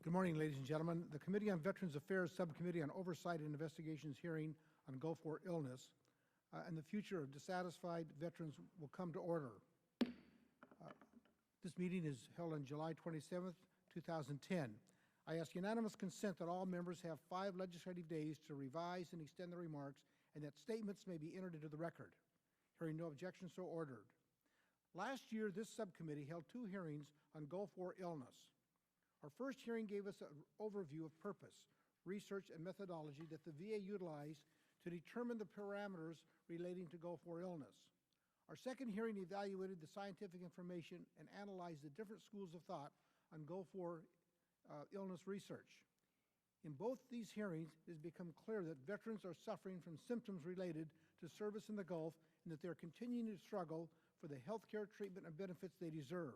Good morning, ladies and gentlemen. The Committee on Veterans Affairs Subcommittee on Oversight and Investigations hearing on Gulf War illness and the future of dissatisfied veterans will come to order. This meeting is held on July 27th, 2010. I ask unanimous consent that all members have 5 legislative days to revise and extend their remarks and that statements may be entered into the record. Hearing no objection, so ordered. Last year, this subcommittee held 2 hearings on Gulf War illness. Our first hearing gave us an overview of purpose, research, and methodology that the VA utilized to determine the parameters relating to Gulf War illness. Our second hearing evaluated the scientific information and analyzed the different schools of thought on Gulf War illness research. In both these hearings, it has become clear that veterans are suffering from symptoms related to service in the Gulf and that they are continuing to struggle for the health care, treatment, and benefits they deserve.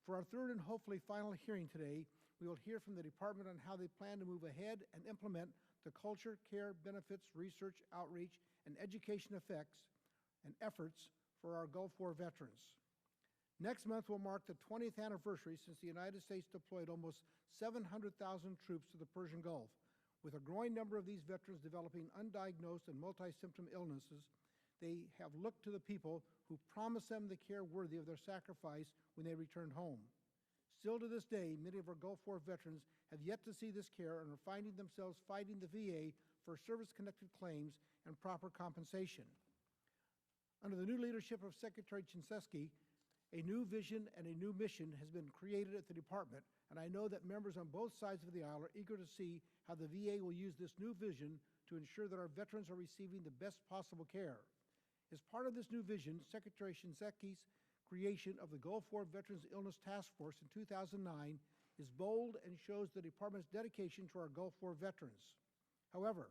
For our third and hopefully final hearing today, we will hear from the Department on how they plan to move ahead and implement the culture, care, benefits, research, outreach, and education effects and efforts for our Gulf War veterans. Next month will mark the 20th anniversary since the United States deployed almost 700,000 troops to the Persian Gulf. With a growing number of these veterans developing undiagnosed and multi-symptom illnesses, they have looked to the people who promised them the care worthy of their sacrifice when they returned home. Still to this day, many of our Gulf War veterans have yet to see this care and are finding themselves fighting the VA for service-connected claims and proper compensation. Under the new leadership of Secretary Chinseski, a new vision and a new mission has been created at the Department, and I know that members on both sides of the aisle are eager to see how the VA will use this new vision to ensure that our veterans are receiving the best possible care. As part of this new vision, Secretary Chinseski's creation of the Gulf War Veterans Illness Task Force in 2009 is bold and shows the Department's dedication to our Gulf War veterans. However,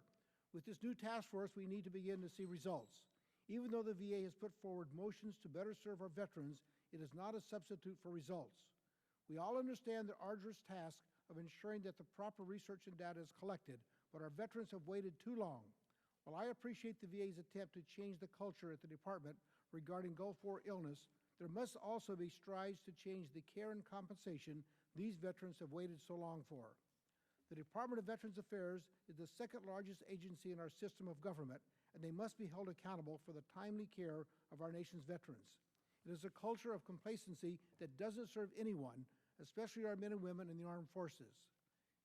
with this new task force, we need to begin to see results. Even though the VA has put forward motions to better serve our veterans, it is not a substitute for results. We all understand the arduous task of ensuring that the proper research and data is collected, but our veterans have waited too long. While I appreciate the VA's attempt to change the culture at the Department regarding Gulf War illness, there must also be strides to change the care and compensation these veterans have waited so long for. The Department of Veterans Affairs is the second largest agency in our system of government, and they must be held accountable for the timely care of our nation's veterans. It is a culture of complacency that doesn't serve anyone, especially our men and women in the armed forces.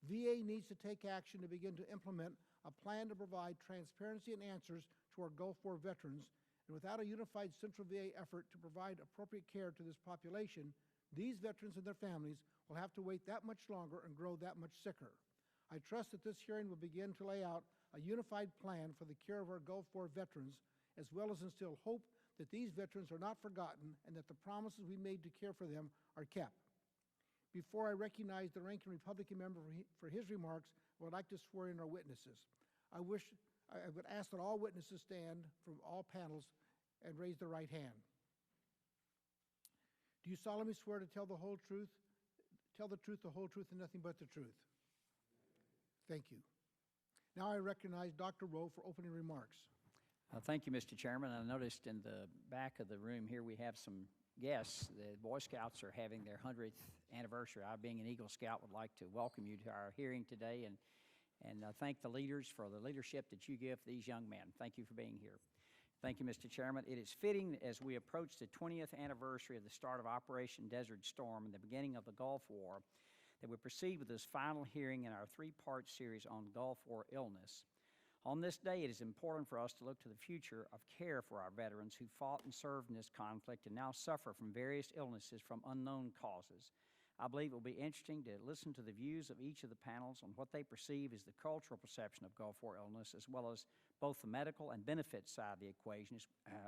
VA needs to take action to begin to implement a plan to provide transparency and answers to our Gulf War veterans, and without a unified central VA effort to provide appropriate care to this population, these veterans and their families will have to wait that much longer and grow that much sicker. I trust that this hearing will begin to lay out a unified plan for the care of our Gulf War veterans, as well as instill hope that these veterans are not forgotten and that the promises we made to care for them are kept. Before I recognize the ranking Republican member for his remarks, I would like to swear in our witnesses. I would ask that all witnesses stand from all panels and raise their right hand. Do you solemnly swear to tell the whole truth, the whole truth, and nothing but the truth? Thank you. Now I recognize Dr. Rowe for opening remarks. Thank you, Mr. Chairman. I noticed in the back of the room here we have some guests. The Boy Scouts are having their 100th anniversary. I, being an Eagle Scout, would like to welcome you to our hearing today and thank the leaders for the leadership that you give these young men. Thank you for being here. Thank you, Mr. Chairman. It is fitting as we approach the 20th anniversary of the start of Operation Desert Storm and the beginning of the Gulf War that we proceed with this final hearing in our 3-part series on Gulf War illness. On this day, it is important for us to look to the future of care for our veterans who fought and served in this conflict and now suffer from various illnesses from unknown causes. I believe it will be interesting to listen to the views of each of the panels on what they perceive as the cultural perception of Gulf War illness, as well as both the medical and benefit side of the equation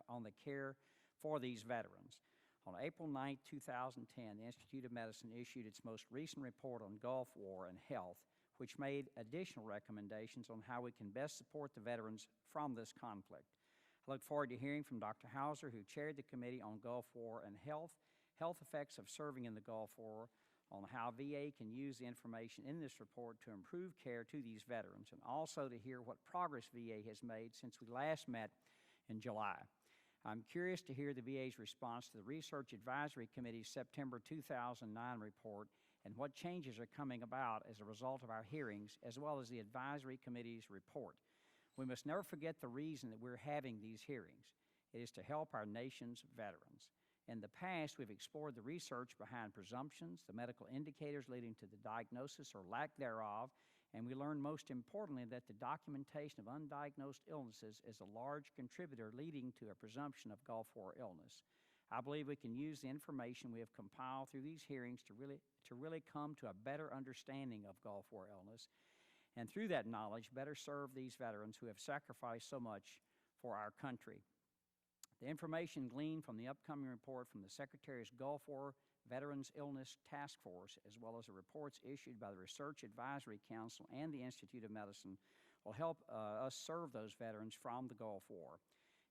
on the care for these veterans. On April 9, 2010, the Institute of Medicine issued its most recent report on Gulf War and health, which made additional recommendations on how we can best support the veterans from this conflict. I look forward to hearing from Dr. Hauser, who chaired the Committee on Gulf War and Health Effects of Serving in the Gulf War, on how VA can use the information in this report to improve care to these veterans, and also to hear what progress VA has made since we last met in July. I'm curious to hear the VA's response to the Research Advisory Committee's September 2009 report and what changes are coming about as a result of our hearings, as well as the advisory committee's report. We must never forget the reason that we're having these hearings. It is to help our nation's veterans. In the past, we've explored the research behind presumptions, the medical indicators leading to the diagnosis or lack thereof, and we learned most importantly that the documentation of undiagnosed illnesses is a large contributor leading to a presumption of Gulf War illness. I believe we can use the information we have compiled through these hearings to really come to a better understanding of Gulf War illness, and through that knowledge, better serve these veterans who have sacrificed so much for our country. The information gleaned from the upcoming report from the Secretary's Gulf War Veterans Illness Task Force, as well as the reports issued by the Research Advisory Council and the Institute of Medicine, will help us serve those veterans from the Gulf War.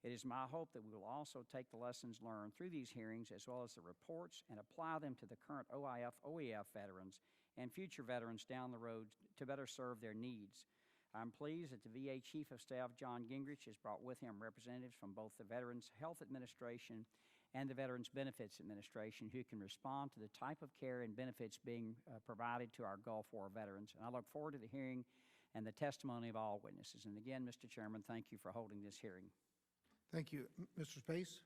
It is my hope that we will also take the lessons learned through these hearings, as well as the reports, and apply them to the current OIF, OEF veterans and future veterans down the road to better serve their needs. I'm pleased that the VA Chief of Staff, John Gingrich, has brought with him representatives from both the Veterans Health Administration and the Veterans Benefits Administration who can respond to the type of care and benefits being provided to our Gulf War veterans. And I look forward to the hearing and the testimony of all witnesses. And again, Mr. Chairman, thank you for holding this hearing. Thank you. Mr. Space?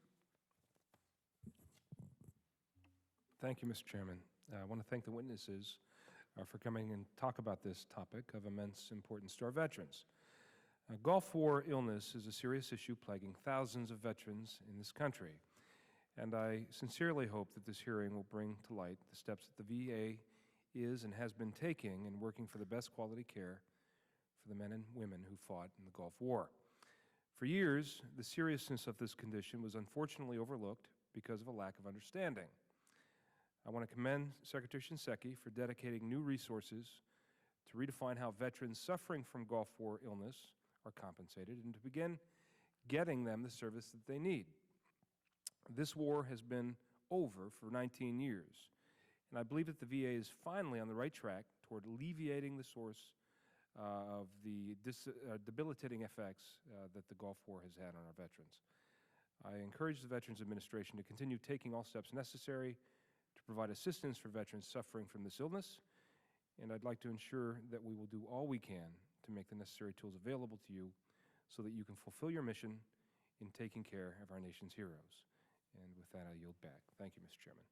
Thank you, Mr. Chairman. I want to thank the witnesses for coming and talk about this topic of immense importance to our veterans. Gulf War illness is a serious issue plaguing thousands of veterans in this country, and I sincerely hope that this hearing will bring to light the steps that the VA is and has been taking in working for the best quality care for the men and women who fought in the Gulf War. For years, the seriousness of this condition was unfortunately overlooked because of a lack of understanding. I want to commend Secretary Shinseki for dedicating new resources to redefine how veterans suffering from Gulf War illness are compensated and to begin getting them the service that they need. This war has been over for 19 years, and I believe that the VA is finally on the right track toward alleviating the source of the debilitating effects that the Gulf War has had on our veterans. I encourage the Veterans Administration to continue taking all steps necessary to provide assistance for veterans suffering from this illness, and I'd like to ensure that we will do all we can to make the necessary tools available to you so that you can fulfill your mission in taking care of our nation's heroes. And with that, I yield back. Thank you, Mr. Chairman.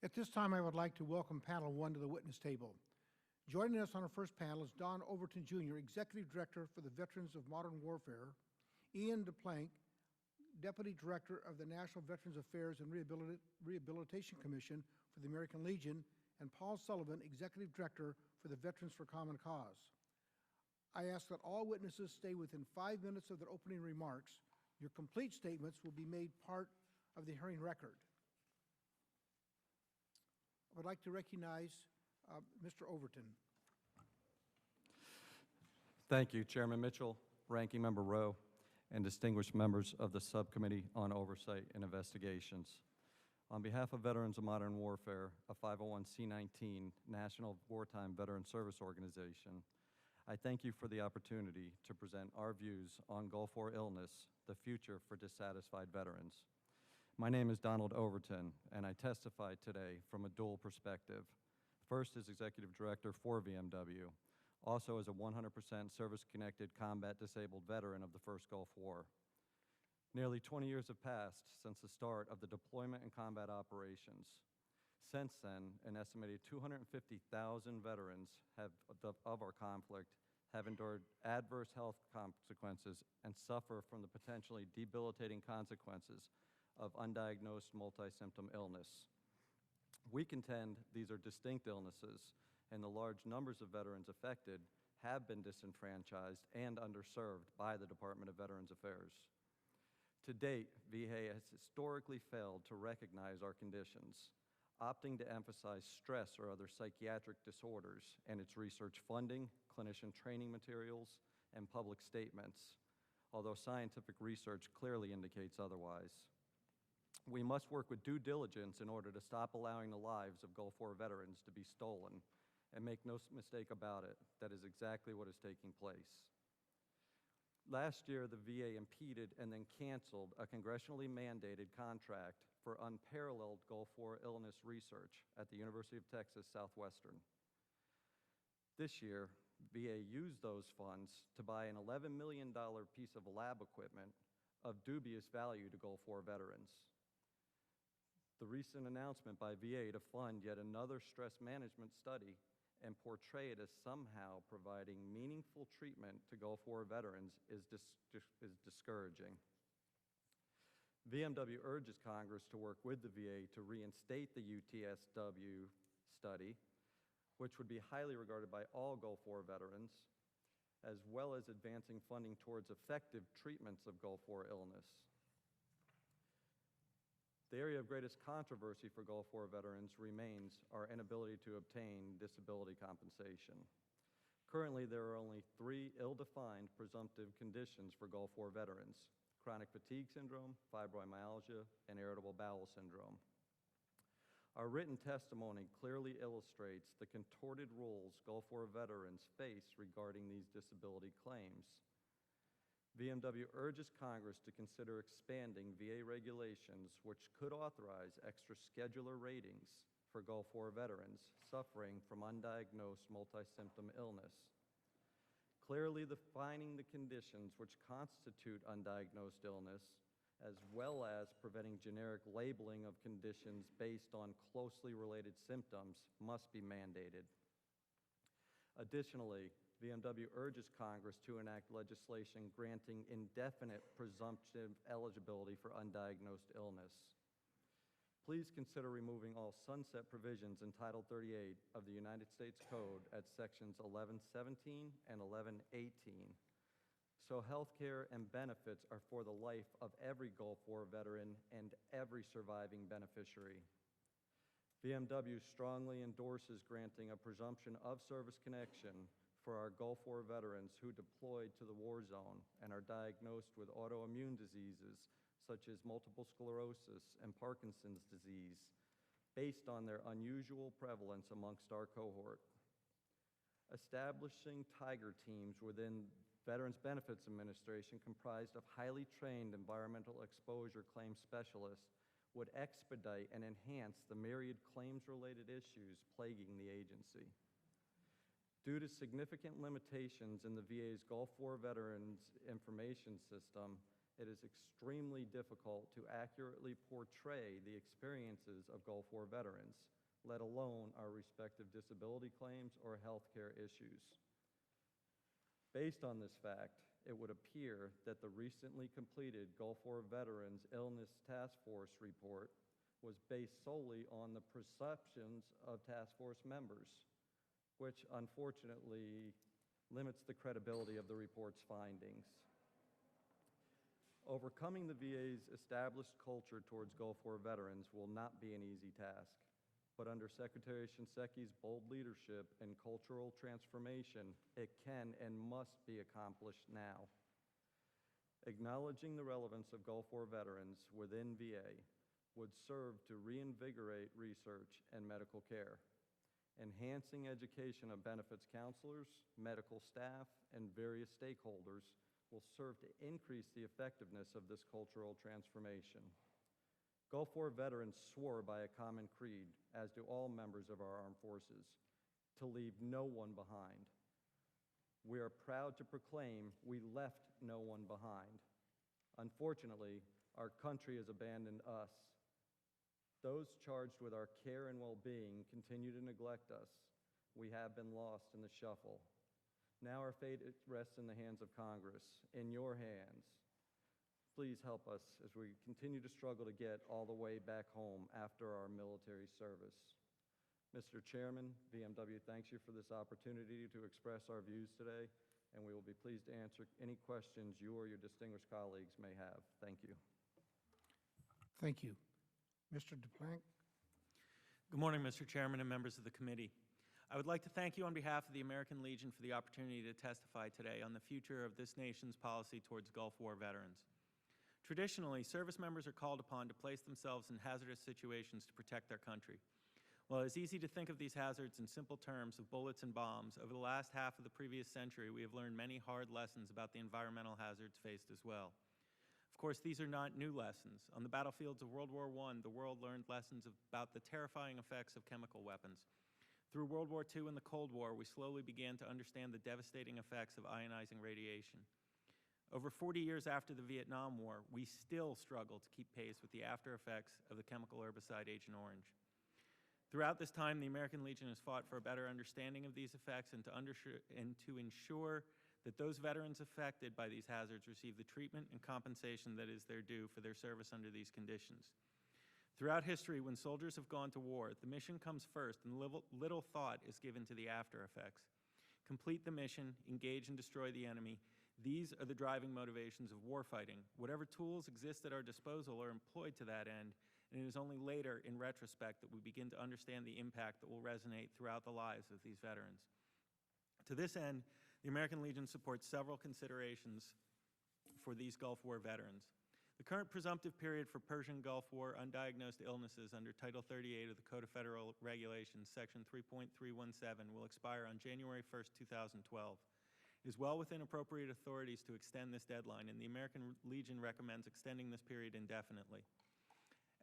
At this time, I would like to welcome Panel 1 to the witness table. Joining us on our first panel is Don Overton, Jr., Executive Director for the Veterans of Modern Warfare, Ian Planque, Deputy Director of the National Veterans Affairs and Rehabilitation Commission for the American Legion, and Paul Sullivan, Executive Director for the Veterans for Common Cause. I ask that all witnesses stay within 5 minutes of their opening remarks. Your complete statements will be made part of the hearing record. I would like to recognize Mr. Overton. Thank you, Chairman Mitchell, Ranking Member Rowe, and distinguished members of the Subcommittee on Oversight and Investigations. On behalf of Veterans of Modern Warfare, a 501c19 National Wartime Veteran Service Organization, I thank you for the opportunity to present our views on Gulf War illness, the future for dissatisfied veterans. My name is Donald Overton, and I testify today from a dual perspective. First as Executive Director for VMW, also as a 100% service-connected combat disabled veteran of the first Gulf War. Nearly 20 years have passed since the start of the deployment and combat operations. Since then, an estimated 250,000 veterans of our conflict have endured adverse health consequences and suffer from the potentially debilitating consequences of undiagnosed multi-symptom illness. We contend these are distinct illnesses, and the large numbers of veterans affected have been disenfranchised and underserved by the Department of Veterans Affairs. To date, VA has historically failed to recognize our conditions, opting to emphasize stress or other psychiatric disorders in its research funding, clinician training materials, and public statements, although scientific research clearly indicates otherwise. We must work with due diligence in order to stop allowing the lives of Gulf War veterans to be stolen, and make no mistake about it, that is exactly what is taking place. Last year, the VA impeded and then canceled a congressionally mandated contract for unparalleled Gulf War illness research at the University of Texas Southwestern. This year, VA used those funds to buy an $11 million piece of lab equipment of dubious value to Gulf War veterans. The recent announcement by VA to fund yet another stress management study and portray it as somehow providing meaningful treatment to Gulf War veterans is discouraging. VMW urges Congress to work with the VA to reinstate the UTSW study, which would be highly regarded by all Gulf War veterans, as well as advancing funding towards effective treatments of Gulf War illness. The area of greatest controversy for Gulf War veterans remains our inability to obtain disability compensation. Currently, there are only 3 ill-defined presumptive conditions for Gulf War veterans: chronic fatigue syndrome, fibromyalgia, and irritable bowel syndrome. Our written testimony clearly illustrates the contorted rules Gulf War veterans face regarding these disability claims. VMW urges Congress to consider expanding VA regulations which could authorize extra scheduler ratings for Gulf War veterans suffering from undiagnosed multi-symptom illness. Clearly defining the conditions which constitute undiagnosed illness, as well as preventing generic labeling of conditions based on closely related symptoms, must be mandated. Additionally, VMW urges Congress to enact legislation granting indefinite presumptive eligibility for undiagnosed illness. Please consider removing all sunset provisions in Title 38 of the United States Code at sections 1117 and 1118, so health care and benefits are for the life of every Gulf War veteran and every surviving beneficiary. VMW strongly endorses granting a presumption of service connection for our Gulf War veterans who deployed to the war zone and are diagnosed with autoimmune diseases such as multiple sclerosis and Parkinson's disease, based on their unusual prevalence amongst our cohort. Establishing Tiger teams within Veterans Benefits Administration comprised of highly trained environmental exposure claim specialists would expedite and enhance the myriad claims-related issues plaguing the agency. Due to significant limitations in the VA's Gulf War Veterans Information System, it is extremely difficult to accurately portray the experiences of Gulf War veterans, let alone our respective disability claims or health care issues. Based on this fact, it would appear that the recently completed Gulf War Veterans Illness Task Force report was based solely on the perceptions of task force members, which unfortunately limits the credibility of the report's findings. Overcoming the VA's established culture towards Gulf War veterans will not be an easy task, but under Secretary Shinseki bold leadership and cultural transformation, it can and must be accomplished now. Acknowledging the relevance of Gulf War veterans within VA would serve to reinvigorate research and medical care. Enhancing education of benefits counselors, medical staff, and various stakeholders will serve to increase the effectiveness of this cultural transformation. Gulf War veterans swore by a common creed, as do all members of our armed forces, to leave no one behind. We are proud to proclaim we left no one behind. Unfortunately, our country has abandoned us. Those charged with our care and well-being continue to neglect us. We have been lost in the shuffle. Now our fate rests in the hands of Congress, in your hands. Please help us as we continue to struggle to get all the way back home after our military service. Mr. Chairman, VMW thanks you for this opportunity to express our views today, and we will be pleased to answer any questions you or your distinguished colleagues may have. Thank you. Thank you. Mr. Planque. Good morning, Mr. Chairman and members of the committee. I would like to thank you on behalf of the American Legion for the opportunity to testify today on the future of this nation's policy towards Gulf War veterans. Traditionally, service members are called upon to place themselves in hazardous situations to protect their country. While it is easy to think of these hazards in simple terms of bullets and bombs, over the last half of the previous century, we have learned many hard lessons about the environmental hazards faced as well. Of course, these are not new lessons. On the battlefields of World War I, the world learned lessons about the terrifying effects of chemical weapons. Through World War II and the Cold War, we slowly began to understand the devastating effects of ionizing radiation. Over 40 years after the Vietnam War, we still struggle to keep pace with the after effects of the chemical herbicide Agent Orange. Throughout this time, the American Legion has fought for a better understanding of these effects and to ensure that those veterans affected by these hazards receive the treatment and compensation that is their due for their service under these conditions. Throughout history, when soldiers have gone to war, the mission comes first and little thought is given to the after effects. Complete the mission, engage and destroy the enemy. These are the driving motivations of warfighting. Whatever tools exist at our disposal are employed to that end, and it is only later, in retrospect, that we begin to understand the impact that will resonate throughout the lives of these veterans. To this end, the American Legion supports several considerations for these Gulf War veterans. The current presumptive period for Persian Gulf War undiagnosed illnesses under Title 38 of the Code of Federal Regulations, Section 3.317, will expire on January 1st, 2012. It is well within appropriate authorities to extend this deadline, and the American Legion recommends extending this period indefinitely.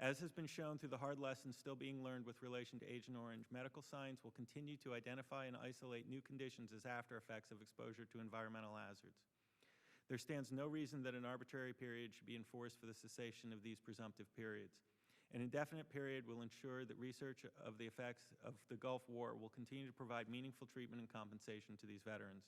As has been shown through the hard lessons still being learned with relation to Agent Orange, medical science will continue to identify and isolate new conditions as after effects of exposure to environmental hazards. There stands no reason that an arbitrary period should be enforced for the cessation of these presumptive periods. An indefinite period will ensure that research of the effects of the Gulf War will continue to provide meaningful treatment and compensation to these veterans.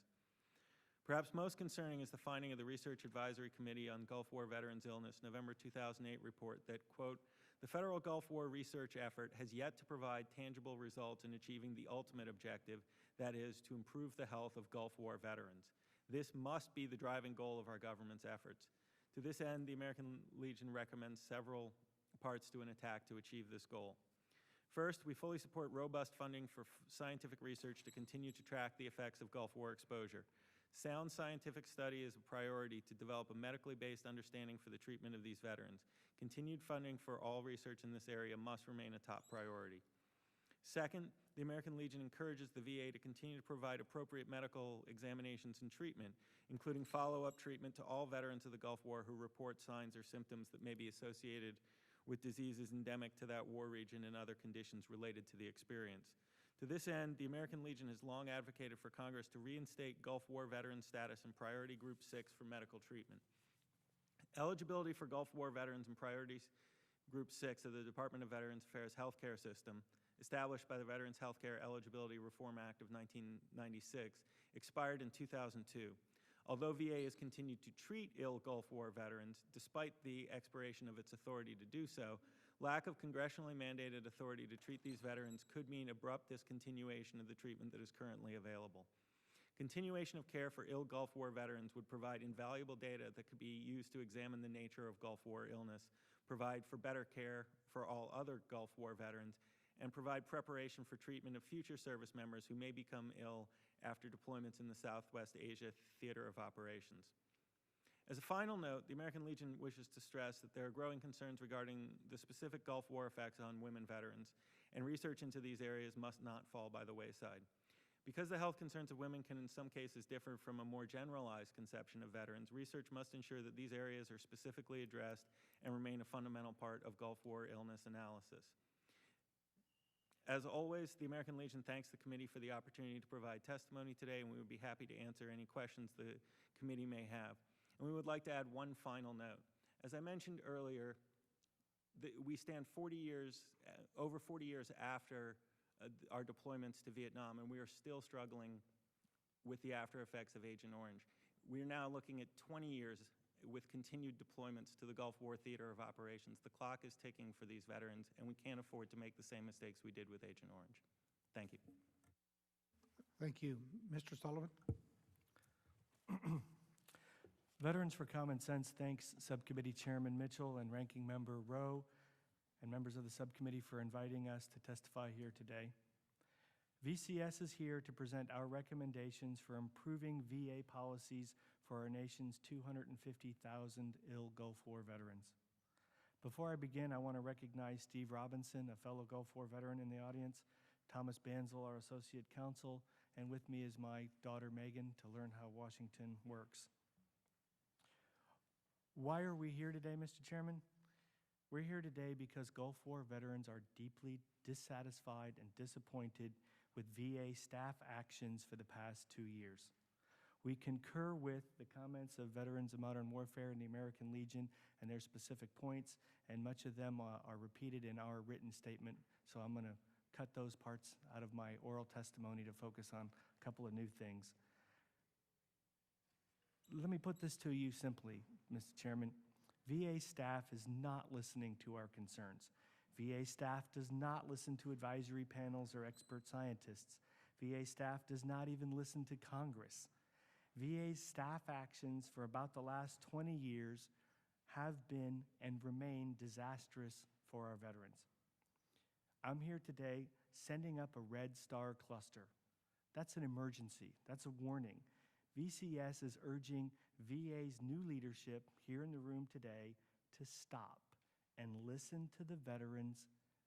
Perhaps most concerning is the finding of the Research Advisory Committee on Gulf War Veterans Illness November 2008 report that, quote, the federal Gulf War research effort has yet to provide tangible results in achieving the ultimate objective, that is, to improve the health of Gulf War veterans. This must be the driving goal of our government's efforts. To this end, the American Legion recommends several parts to an attack to achieve this goal. First, we fully support robust funding for scientific research to continue to track the effects of Gulf War exposure. Sound scientific study is a priority to develop a medically based understanding for the treatment of these veterans. Continued funding for all research in this area must remain a top priority. Second, the American Legion encourages the VA to continue to provide appropriate medical examinations and treatment, including follow-up treatment to all veterans of the Gulf War who report signs or symptoms that may be associated with diseases endemic to that war region and other conditions related to the experience. To this end, the American Legion has long advocated for Congress to reinstate Gulf War veteran status in Priority Group 6 for medical treatment. Eligibility for Gulf War veterans in Priority Group 6 of the Department of Veterans Affairs healthcare system, established by the Veterans Healthcare Eligibility Reform Act of 1996, expired in 2002. Although VA has continued to treat ill Gulf War veterans, despite the expiration of its authority to do so, lack of congressionally mandated authority to treat these veterans could mean abrupt discontinuation of the treatment that is currently available. Continuation of care for ill Gulf War veterans would provide invaluable data that could be used to examine the nature of Gulf War illness, provide for better care for all other Gulf War veterans, and provide preparation for treatment of future service members who may become ill after deployments in the Southwest Asia Theater of Operations. As a final note, the American Legion wishes to stress that there are growing concerns regarding the specific Gulf War effects on women veterans, and research into these areas must not fall by the wayside. Because the health concerns of women can in some cases differ from a more generalized conception of veterans, research must ensure that these areas are specifically addressed and remain a fundamental part of Gulf War illness analysis. As always, the American Legion thanks the committee for the opportunity to provide testimony today, and we would be happy to answer any questions the committee may have. And we would like to add one final note. As I mentioned earlier, we stand over 40 years after our deployments to Vietnam, and we are still struggling with the after effects of Agent Orange. We are now looking at 20 years with continued deployments to the Gulf War Theater of Operations. The clock is ticking for these veterans, and we can't afford to make the same mistakes we did with Agent Orange. Thank you. Thank you. Mr. Sullivan? Veterans for Common Sense thanks Subcommittee Chairman Mitchell and Ranking Member Rowe and members of the subcommittee for inviting us to testify here today. VCS is here to present our recommendations for improving VA policies for our nation's 250,000 ill Gulf War veterans. Before I begin, I want to recognize Steve Robinson, a fellow Gulf War veteran in the audience, Thomas Banzel, our Associate Counsel, and with me is my daughter Megan to learn how Washington works. Why are we here today, Mr. Chairman? We're here today because Gulf War veterans are deeply dissatisfied and disappointed with VA staff actions for the past 2 years. We concur with the comments of Veterans of Modern Warfare and the American Legion and their specific points, and much of them are repeated in our written statement, so I'm going to cut those parts out of my oral testimony to focus on a couple of new things. Let me put this to you simply, Mr. Chairman. VA staff is not listening to our concerns. VA staff does not listen to advisory panels or expert scientists. VA staff does not even listen to Congress. VA's staff actions for about the last 20 years have been and remain disastrous for our veterans. I'm here today sending up a Red Star cluster. That's an emergency. That's a warning. VCS is urging VA's new leadership here in the room today to stop and listen to the veterans,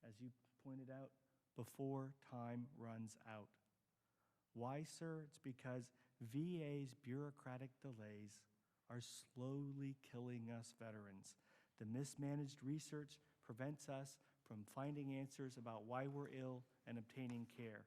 as you pointed out, before time runs out. Why, sir? It's because VA's bureaucratic delays are slowly killing us veterans. The mismanaged research prevents us from finding answers about why we're ill and obtaining care.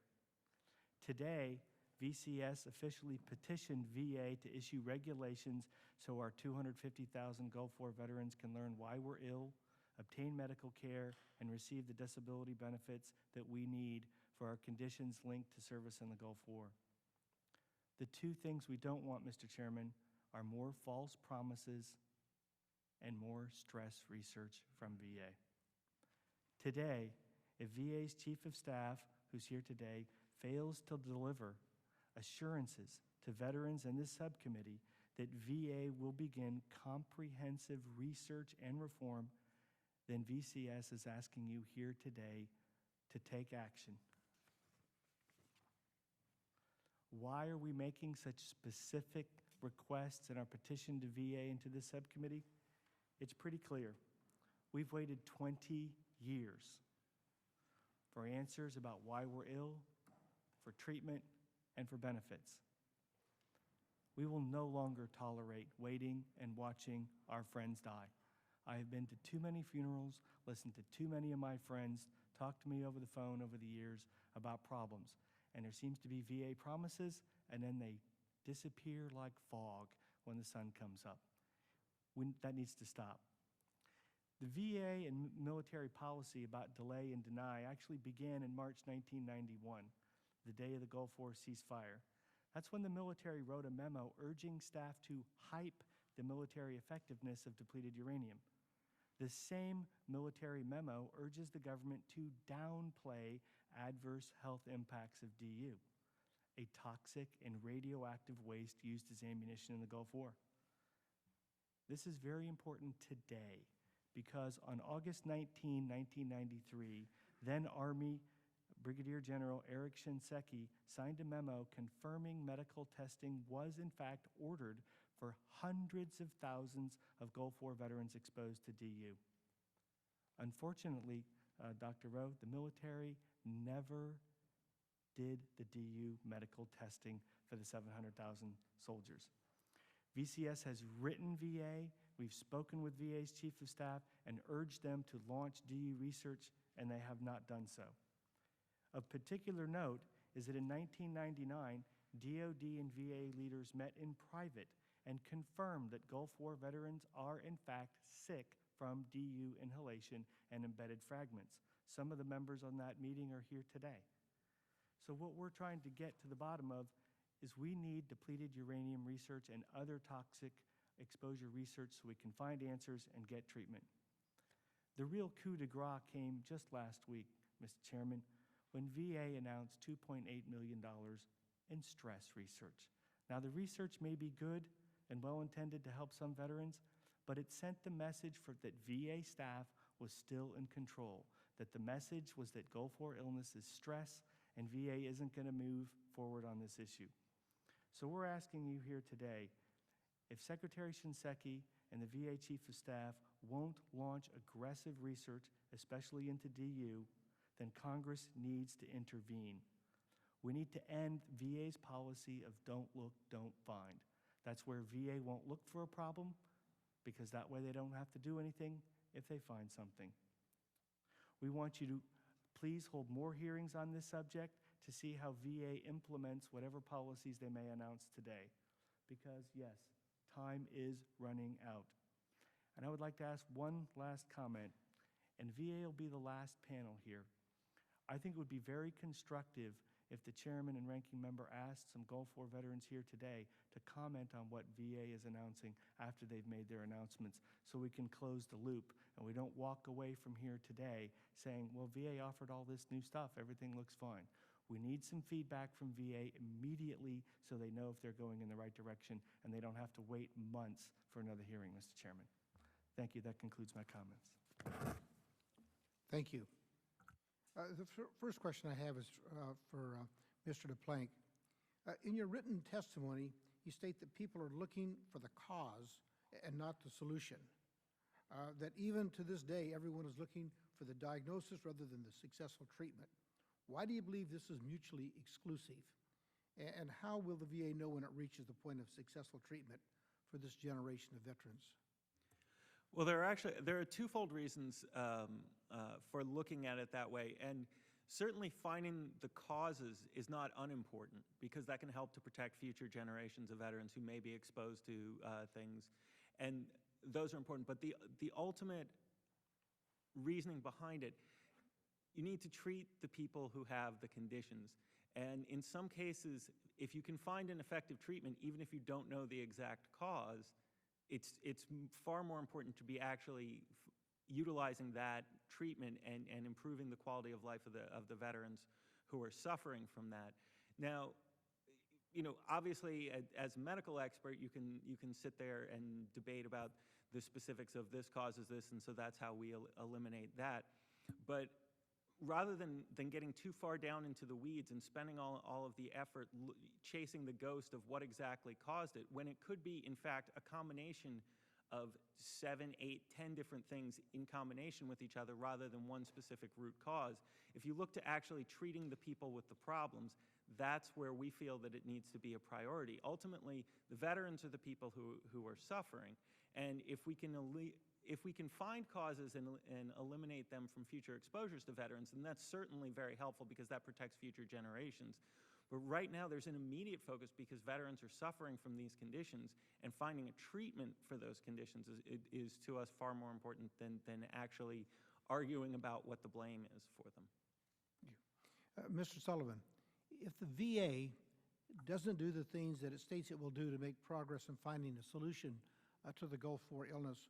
Today, VCS officially petitioned VA to issue regulations so our 250,000 Gulf War veterans can learn why we're ill, obtain medical care, and receive the disability benefits that we need for our conditions linked to service in the Gulf War. The two things we don't want, Mr. Chairman, are more false promises and more stress research from VA. Today, if VA's Chief of Staff, who's here today, fails to deliver assurances to veterans and this subcommittee that VA will begin comprehensive research and reform, then VCS is asking you here today to take action. Why are we making such specific requests in our petition to VA and to this subcommittee? It's pretty clear. We've waited 20 years for answers about why we're ill, for treatment, and for benefits. We will no longer tolerate waiting and watching our friends die. I have been to too many funerals, listened to too many of my friends talk to me over the phone over the years about problems. And there seems to be VA promises, and then they disappear like fog when the sun comes up. That needs to stop. The VA and military policy about delay and deny actually began in March 1991, the day of the Gulf War ceasefire. That's when the military wrote a memo urging staff to hype the military effectiveness of depleted uranium. The same military memo urges the government to downplay adverse health impacts of DU, a toxic and radioactive waste used as ammunition in the Gulf War. This is very important today because on August 19, 1993, then Army Brigadier General Eric Shinseki signed a memo confirming medical testing was in fact ordered for hundreds of thousands of Gulf War veterans exposed to DU. Unfortunately, Dr. Rowe, the military never did the DU medical testing for the 700,000 soldiers. VCS has written VA, we've spoken with VA's Chief of Staff and urged them to launch DU research, and they have not done so. Of particular note is that in 1999, DoD and VA leaders met in private and confirmed that Gulf War veterans are in fact sick from DU inhalation and embedded fragments. Some of the members on that meeting are here today. So what we're trying to get to the bottom of is we need depleted uranium research and other toxic exposure research so we can find answers and get treatment. The real coup de grace came just last week, Mr. Chairman, when VA announced $2.8 million in stress research. Now, the research may be good and well-intended to help some veterans, but it sent the message that VA staff was still in control, that the message was that Gulf War illness is stress and VA isn't going to move forward on this issue. So we're asking you here today, if Secretary Shinseki and the VA Chief of Staff won't launch aggressive research, especially into DU, then Congress needs to intervene. We need to end VA's policy of don't look, don't find. That's where VA won't look for a problem, because that way they don't have to do anything if they find something. We want you to please hold more hearings on this subject to see how VA implements whatever policies they may announce today. Because, yes, time is running out. And I would like to ask one last comment, and VA will be the last panel here. I think it would be very constructive if the chairman and ranking member asked some Gulf War veterans here today to comment on what VA is announcing after they've made their announcements, so we can close the loop and we don't walk away from here today saying, well, VA offered all this new stuff, everything looks fine. We need some feedback from VA immediately so they know if they're going in the right direction and they don't have to wait months for another hearing, Mr. Chairman. Thank you. That concludes my comments. Thank you. The first question I have is for Mr. Planque. In your written testimony, you state that people are looking for the cause and not the solution. That even to this day, everyone is looking for the diagnosis rather than the successful treatment. Why do you believe this is mutually exclusive? And how will the VA know when it reaches the point of successful treatment for this generation of veterans? Well, there are twofold reasons for looking at it that way, and certainly finding the causes is not unimportant, because that can help to protect future generations of veterans who may be exposed to things, and those are important. But the ultimate reasoning behind it, you need to treat the people who have the conditions, and in some cases, if you can find an effective treatment, even if you don't know the exact cause, it's far more important to be actually utilizing that treatment and improving the quality of life of the veterans who are suffering from that. Now, obviously, as a medical expert, you can sit there and debate about the specifics of this causes this, and so that's how we eliminate that. But rather than getting too far down into the weeds and spending all of the effort chasing the ghost of what exactly caused it, when it could be, in fact, a combination of 7, 8, 10 different things in combination with each other rather than one specific root cause, if you look to actually treating the people with the problems, that's where we feel that it needs to be a priority. Ultimately, the veterans are the people who are suffering, and if we can find causes and eliminate them from future exposures to veterans, then that's certainly very helpful, because that protects future generations. But right now, there's an immediate focus because veterans are suffering from these conditions, and finding a treatment for those conditions is to us far more important than actually arguing about what the blame is for them. Mr. Sullivan, if the VA doesn't do the things that it states it will do to make progress in finding a solution to the Gulf War illness,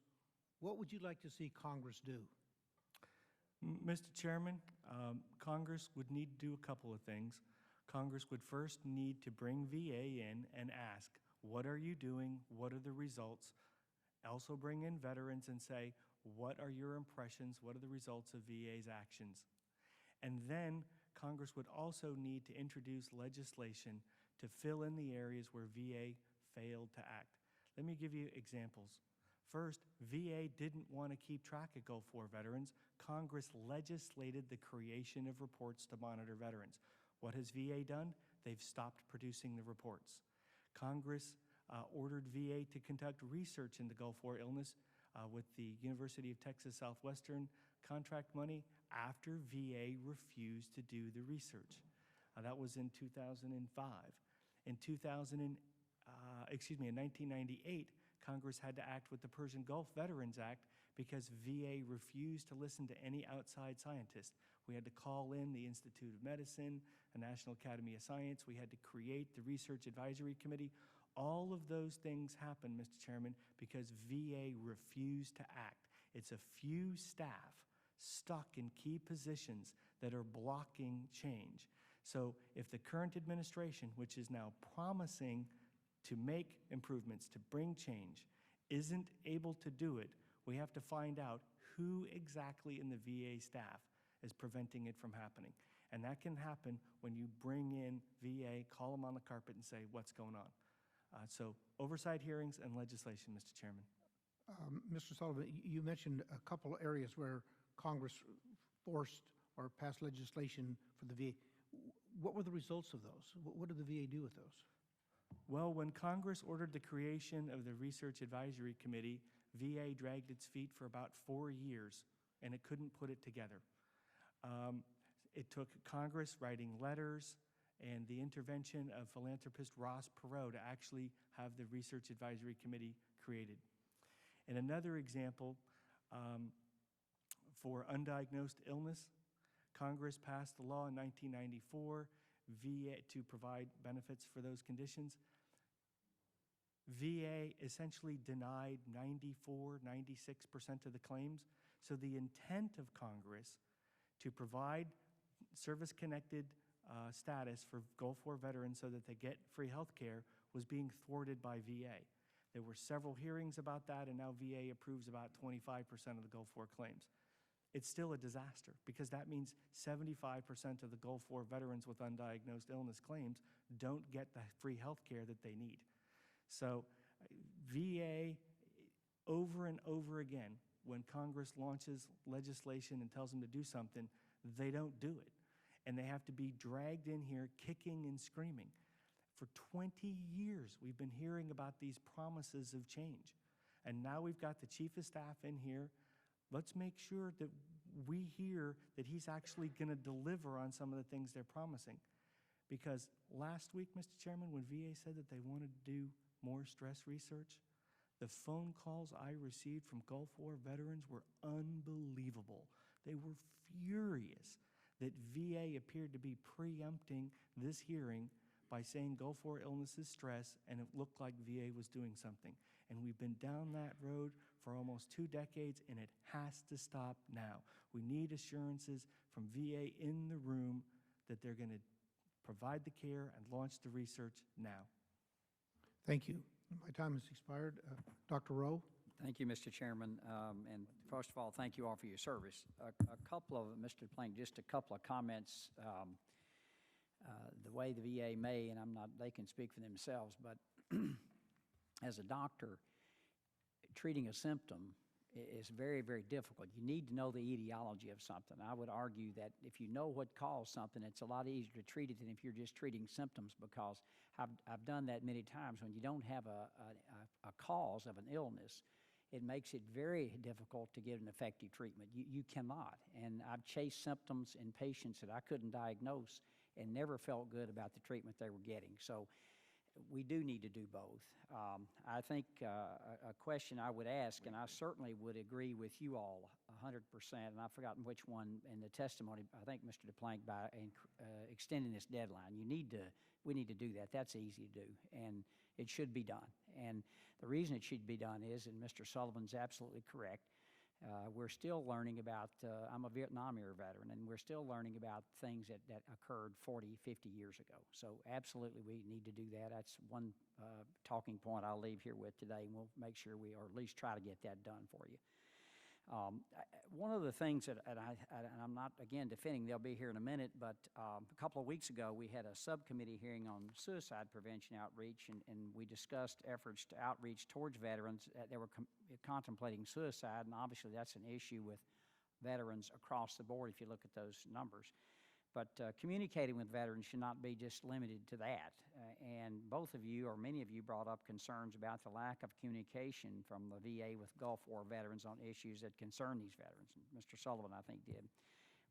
what would you like to see Congress do? Mr. Chairman, Congress would need to do a couple of things. Congress would first need to bring VA in and ask, what are you doing? What are the results? Also bring in veterans and say, what are your impressions? What are the results of VA's actions? And then Congress would also need to introduce legislation to fill in the areas where VA failed to act. Let me give you examples. First, VA didn't want to keep track of Gulf War veterans. Congress legislated the creation of reports to monitor veterans. What has VA done? They've stopped producing the reports. Congress ordered VA to conduct research into Gulf War illness with the University of Texas Southwestern contract money after VA refused to do the research. That was in 2005. In 1998, Congress had to act with the Persian Gulf Veterans Act because VA refused to listen to any outside scientists. We had to call in the Institute of Medicine, the National Academy of Science. We had to create the Research Advisory Committee. All of those things happened, Mr. Chairman, because VA refused to act. It's a few staff stuck in key positions that are blocking change. So if the current administration, which is now promising to make improvements, to bring change, isn't able to do it, we have to find out who exactly in the VA staff is preventing it from happening. And that can happen when you bring in VA, call them on the carpet and say, what's going on? So oversight hearings and legislation, Mr. Chairman. Mr. Sullivan, you mentioned a couple areas where Congress forced or passed legislation for the VA. What were the results of those? What did the VA do with those? Well, when Congress ordered the creation of the Research Advisory Committee, VA dragged its feet for about 4 years, and it couldn't put it together. It took Congress writing letters and the intervention of philanthropist Ross Perot to actually have the Research Advisory Committee created. And another example, for undiagnosed illness, Congress passed the law in 1994 to provide benefits for those conditions. VA essentially denied 94, 96% of the claims. So the intent of Congress to provide service-connected status for Gulf War veterans so that they get free health care was being thwarted by VA. There were several hearings about that, and now VA approves about 25% of the Gulf War claims. It's still a disaster because that means 75% of the Gulf War veterans with undiagnosed illness claims don't get the free health care that they need. So VA, over and over again, when Congress launches legislation and tells them to do something, they don't do it. And they have to be dragged in here kicking and screaming. For 20 years, we've been hearing about these promises of change. And now we've got the chief of staff in here. Let's make sure that we hear that he's actually going to deliver on some of the things they're promising. Because last week, Mr. Chairman, when VA said that they wanted to do more stress research, the phone calls I received from Gulf War veterans were unbelievable. They were furious that VA appeared to be preempting this hearing by saying Gulf War illness is stress, and it looked like VA was doing something. And we've been down that road for almost 2 decades, and it has to stop now. We need assurances from VA in the room that they're going to provide the care and launch the research now. Thank you. My time has expired. Dr. Rowe? Thank you, Mr. Chairman. And first of all, thank you all for your service. A couple of, Mr. Planque, just a couple of comments. The way the VA may, and I'm not, they can speak for themselves, but as a doctor, treating a symptom is very, very difficult. You need to know the etiology of something. I would argue that if you know what caused something, it's a lot easier to treat it than if you're just treating symptoms, because I've done that many times. When you don't have a cause of an illness, it makes it very difficult to get an effective treatment. You cannot. And I've chased symptoms in patients that I couldn't diagnose and never felt good about the treatment they were getting. So we do need to do both. I think a question I would ask, and I certainly would agree with you all 100%, and I've forgotten which one in the testimony, I think Mr. Planque, by extending this deadline. We need to do that. That's easy to do, and it should be done. And the reason it should be done is, and Mr. Sullivan's absolutely correct, we're still learning about, I'm a Vietnam-era veteran, and we're still learning about things that occurred 40, 50 years ago. So absolutely we need to do that. That's one talking point I'll leave here with today, and we'll make sure we, or at least try to get that done for you. One of the things that, and I'm not, again, defending, they'll be here in a minute, but a couple of weeks ago we had a subcommittee hearing on suicide prevention outreach, and we discussed efforts to outreach towards veterans that were contemplating suicide, and obviously that's an issue with veterans across the board if you look at those numbers. But communicating with veterans should not be just limited to that. And both of you, or many of you, brought up concerns about the lack of communication from the VA with Gulf War veterans on issues that concern these veterans. And Mr. Sullivan, I think, did.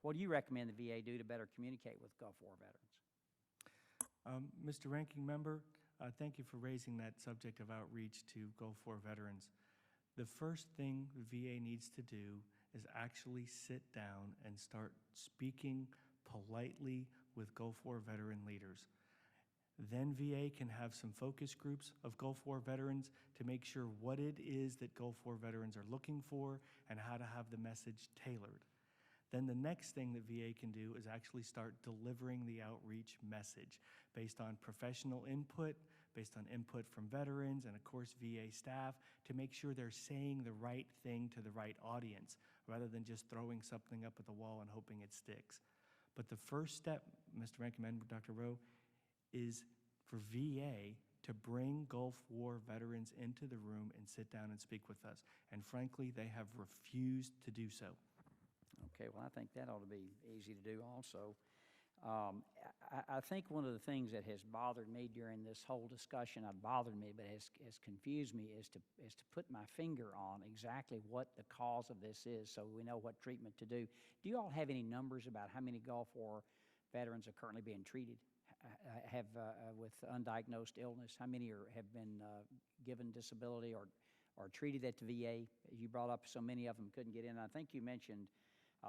What do you recommend the VA do to better communicate with Gulf War veterans? Mr. Ranking Member, thank you for raising that subject of outreach to Gulf War veterans. The first thing the VA needs to do is actually sit down and start speaking politely with Gulf War veteran leaders. Then VA can have some focus groups of Gulf War veterans to make sure what it is that Gulf War veterans are looking for and how to have the message tailored. Then the next thing that VA can do is actually start delivering the outreach message based on professional input, based on input from veterans and, of course, VA staff, to make sure they're saying the right thing to the right audience rather than just throwing something up at the wall and hoping it sticks. But the first step, Mr. Ranking Member, Dr. Rowe, is for VA to bring Gulf War veterans into the room and sit down and speak with us. And frankly, they have refused to do so. Okay, well, I think that ought to be easy to do also. I think one of the things that has bothered me during this whole discussion, not bothered me, but has confused me, is to put my finger on exactly what the cause of this is, so we know what treatment to do. Do you all have any numbers about how many Gulf War veterans are currently being treated with undiagnosed illness? How many have been given disability or treated at the VA? You brought up so many of them couldn't get in. I think you mentioned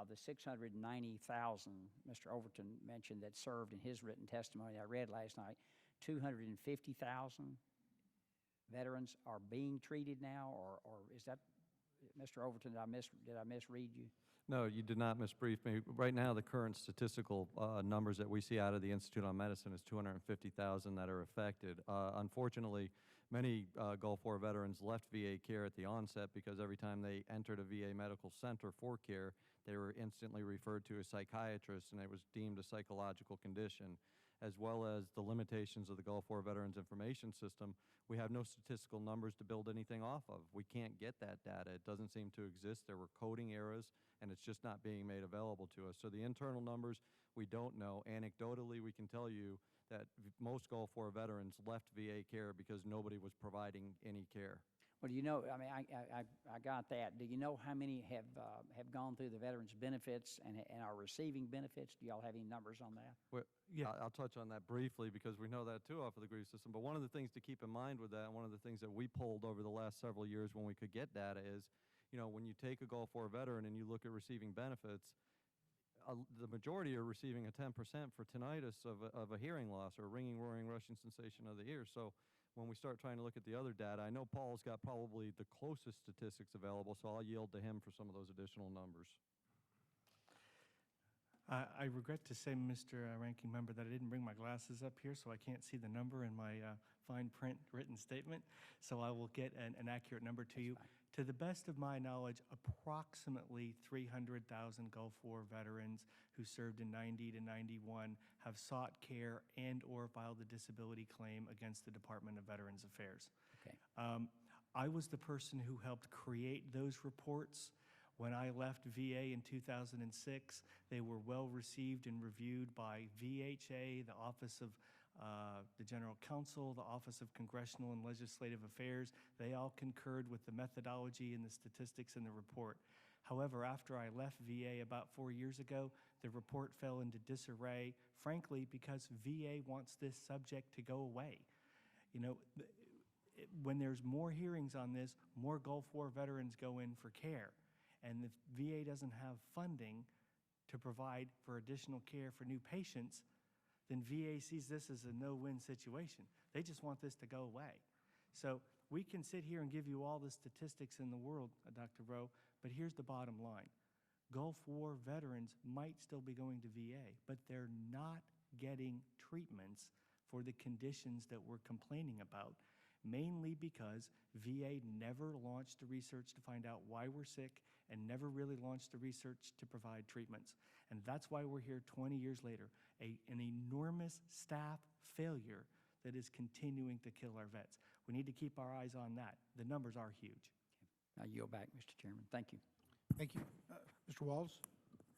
the 690,000 Mr. Overton mentioned that served in his written testimony I read last night. 250,000 veterans are being treated now, or is that, Mr. Overton, did I misread you? No, you did not misbrief me. Right now, the current statistical numbers that we see out of the Institute on Medicine is 250,000 that are affected. Unfortunately, many Gulf War veterans left VA care at the onset because every time they entered a VA medical center for care, they were instantly referred to a psychiatrist, and it was deemed a psychological condition. As well as the limitations of the Gulf War Veterans Information System, we have no statistical numbers to build anything off of. We can't get that data. It doesn't seem to exist. There were coding errors, and it's just not being made available to us. So the internal numbers, we don't know. Anecdotally, we can tell you that most Gulf War veterans left VA care because nobody was providing any care. Well, do you know, I mean, I got that. Do you know how many have gone through the veterans benefits and are receiving benefits? Do y'all have any numbers on that? Well, Yeah. I'll touch on that briefly because we know that too off of the grief system. But one of the things to keep in mind with that, and one of the things that we pulled over the last several years when we could get data is, you know, when you take a Gulf War veteran and you look at receiving benefits, the majority are receiving a 10% for tinnitus of a hearing loss or a ringing, roaring, rushing sensation of the ear. So when we start trying to look at the other data, I know Paul's got probably the closest statistics available, so I'll yield to him for some of those additional numbers. I regret to say, Mr. Ranking Member, that I didn't bring my glasses up here, so I can't see the number in my fine print written statement. So I will get an accurate number to you. To the best of my knowledge, approximately 300,000 Gulf War veterans who served in 90 to 91 have sought care and or filed a disability claim against the Department of Veterans Affairs. Okay. I was the person who helped create those reports. When I left VA in 2006, they were well received and reviewed by VHA, the Office of the General Counsel, the Office of Congressional and Legislative Affairs. They all concurred with the methodology and the statistics in the report. However, after I left VA about 4 years ago, the report fell into disarray, frankly, because VA wants this subject to go away. You know, when there's more hearings on this, more Gulf War veterans go in for care. And if VA doesn't have funding to provide for additional care for new patients, then VA sees this as a no-win situation. They just want this to go away. So we can sit here and give you all the statistics in the world, Dr. Rowe, but here's the bottom line. Gulf War veterans might still be going to VA, but they're not getting treatments for the conditions that we're complaining about, mainly because VA never launched the research to find out why we're sick and never really launched the research to provide treatments. And that's why we're here 20 years later, an enormous staff failure that is continuing to kill our vets. We need to keep our eyes on that. The numbers are huge. I yield back, Mr. Chairman. Thank you. Thank you. Mr. Walls?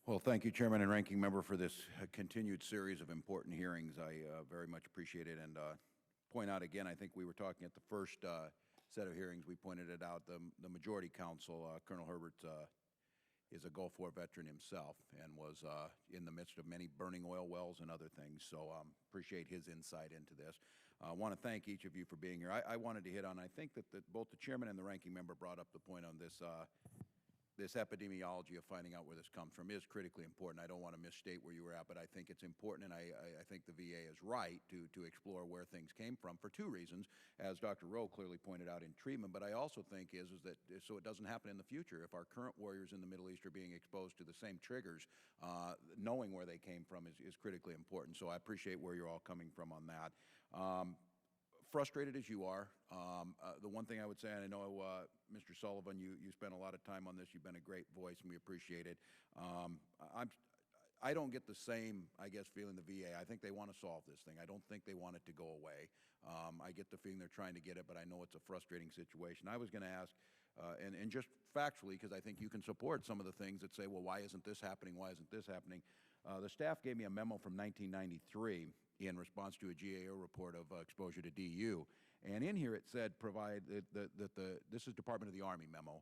Well, thank you, Chairman and Ranking Member, for this continued series of important hearings. I very much appreciate it. And point out again, I think we were talking at the first set of hearings, we pointed it out, the Majority Counsel, Colonel Herbert, is a Gulf War veteran himself and was in the midst of many burning oil wells and other things. So appreciate his insight into this. I want to thank each of you for being here. I wanted to hit on, I think that both the Chairman and the Ranking Member brought up the point on this this epidemiology of finding out where this comes from is critically important. I don't want to misstate where you were at, but I think it's important, and I think the VA is right to explore where things came from for two reasons, as Dr. Rowe clearly pointed out in treatment, but I also think is that so it doesn't happen in the future. If our current warriors in the Middle East are being exposed to the same triggers, knowing where they came from is critically important. So I appreciate where you're all coming from on that. Frustrated as you are, the one thing I would say, and I know Mr. Sullivan, you spent a lot of time on this. You've been a great voice, and we appreciate it. I don't get the same, I guess, feeling the VA. I think they want to solve this thing. I don't think they want it to go away. I get the feeling they're trying to get it, but I know it's a frustrating situation. I was going to ask, and just factually, because I think you can support some of the things that say, well, why isn't this happening? Why isn't this happening? The staff gave me a memo from 1993 in response to a GAO report of exposure to DU. And in here it said this is Department of the Army memo,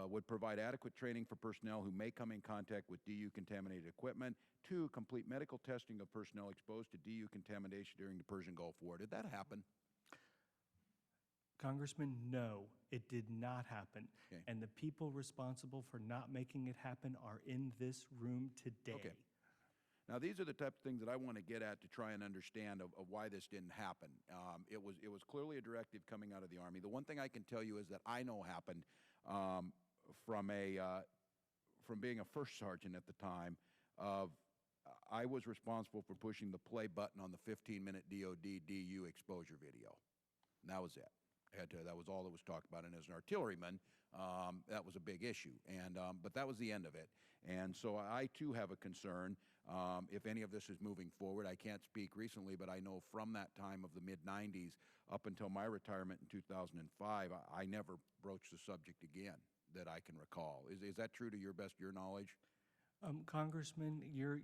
would provide adequate training for personnel who may come in contact with DU-contaminated equipment. 2, complete medical testing of personnel exposed to DU contamination during the Persian Gulf War. Did that happen? Congressman, no, it did not happen. Okay. And the people responsible for not making it happen are in this room today. Okay. Now, these are the type of things that I want to get at to try and understand of why this didn't happen. It was clearly a directive coming out of the Army. The one thing I can tell you is that I know happened from being a first sergeant at the time. I was responsible for pushing the play button on the 15-minute DOD-DU exposure video. And that was it. That was all that was talked about. And as an artilleryman, that was a big issue. But that was the end of it. And so I, too, have a concern if any of this is moving forward. I can't speak recently, but I know from that time of the mid-'90s up until my retirement in 2005, I never broached the subject again that I can recall. Is that true to your best of your knowledge? Congressman, you're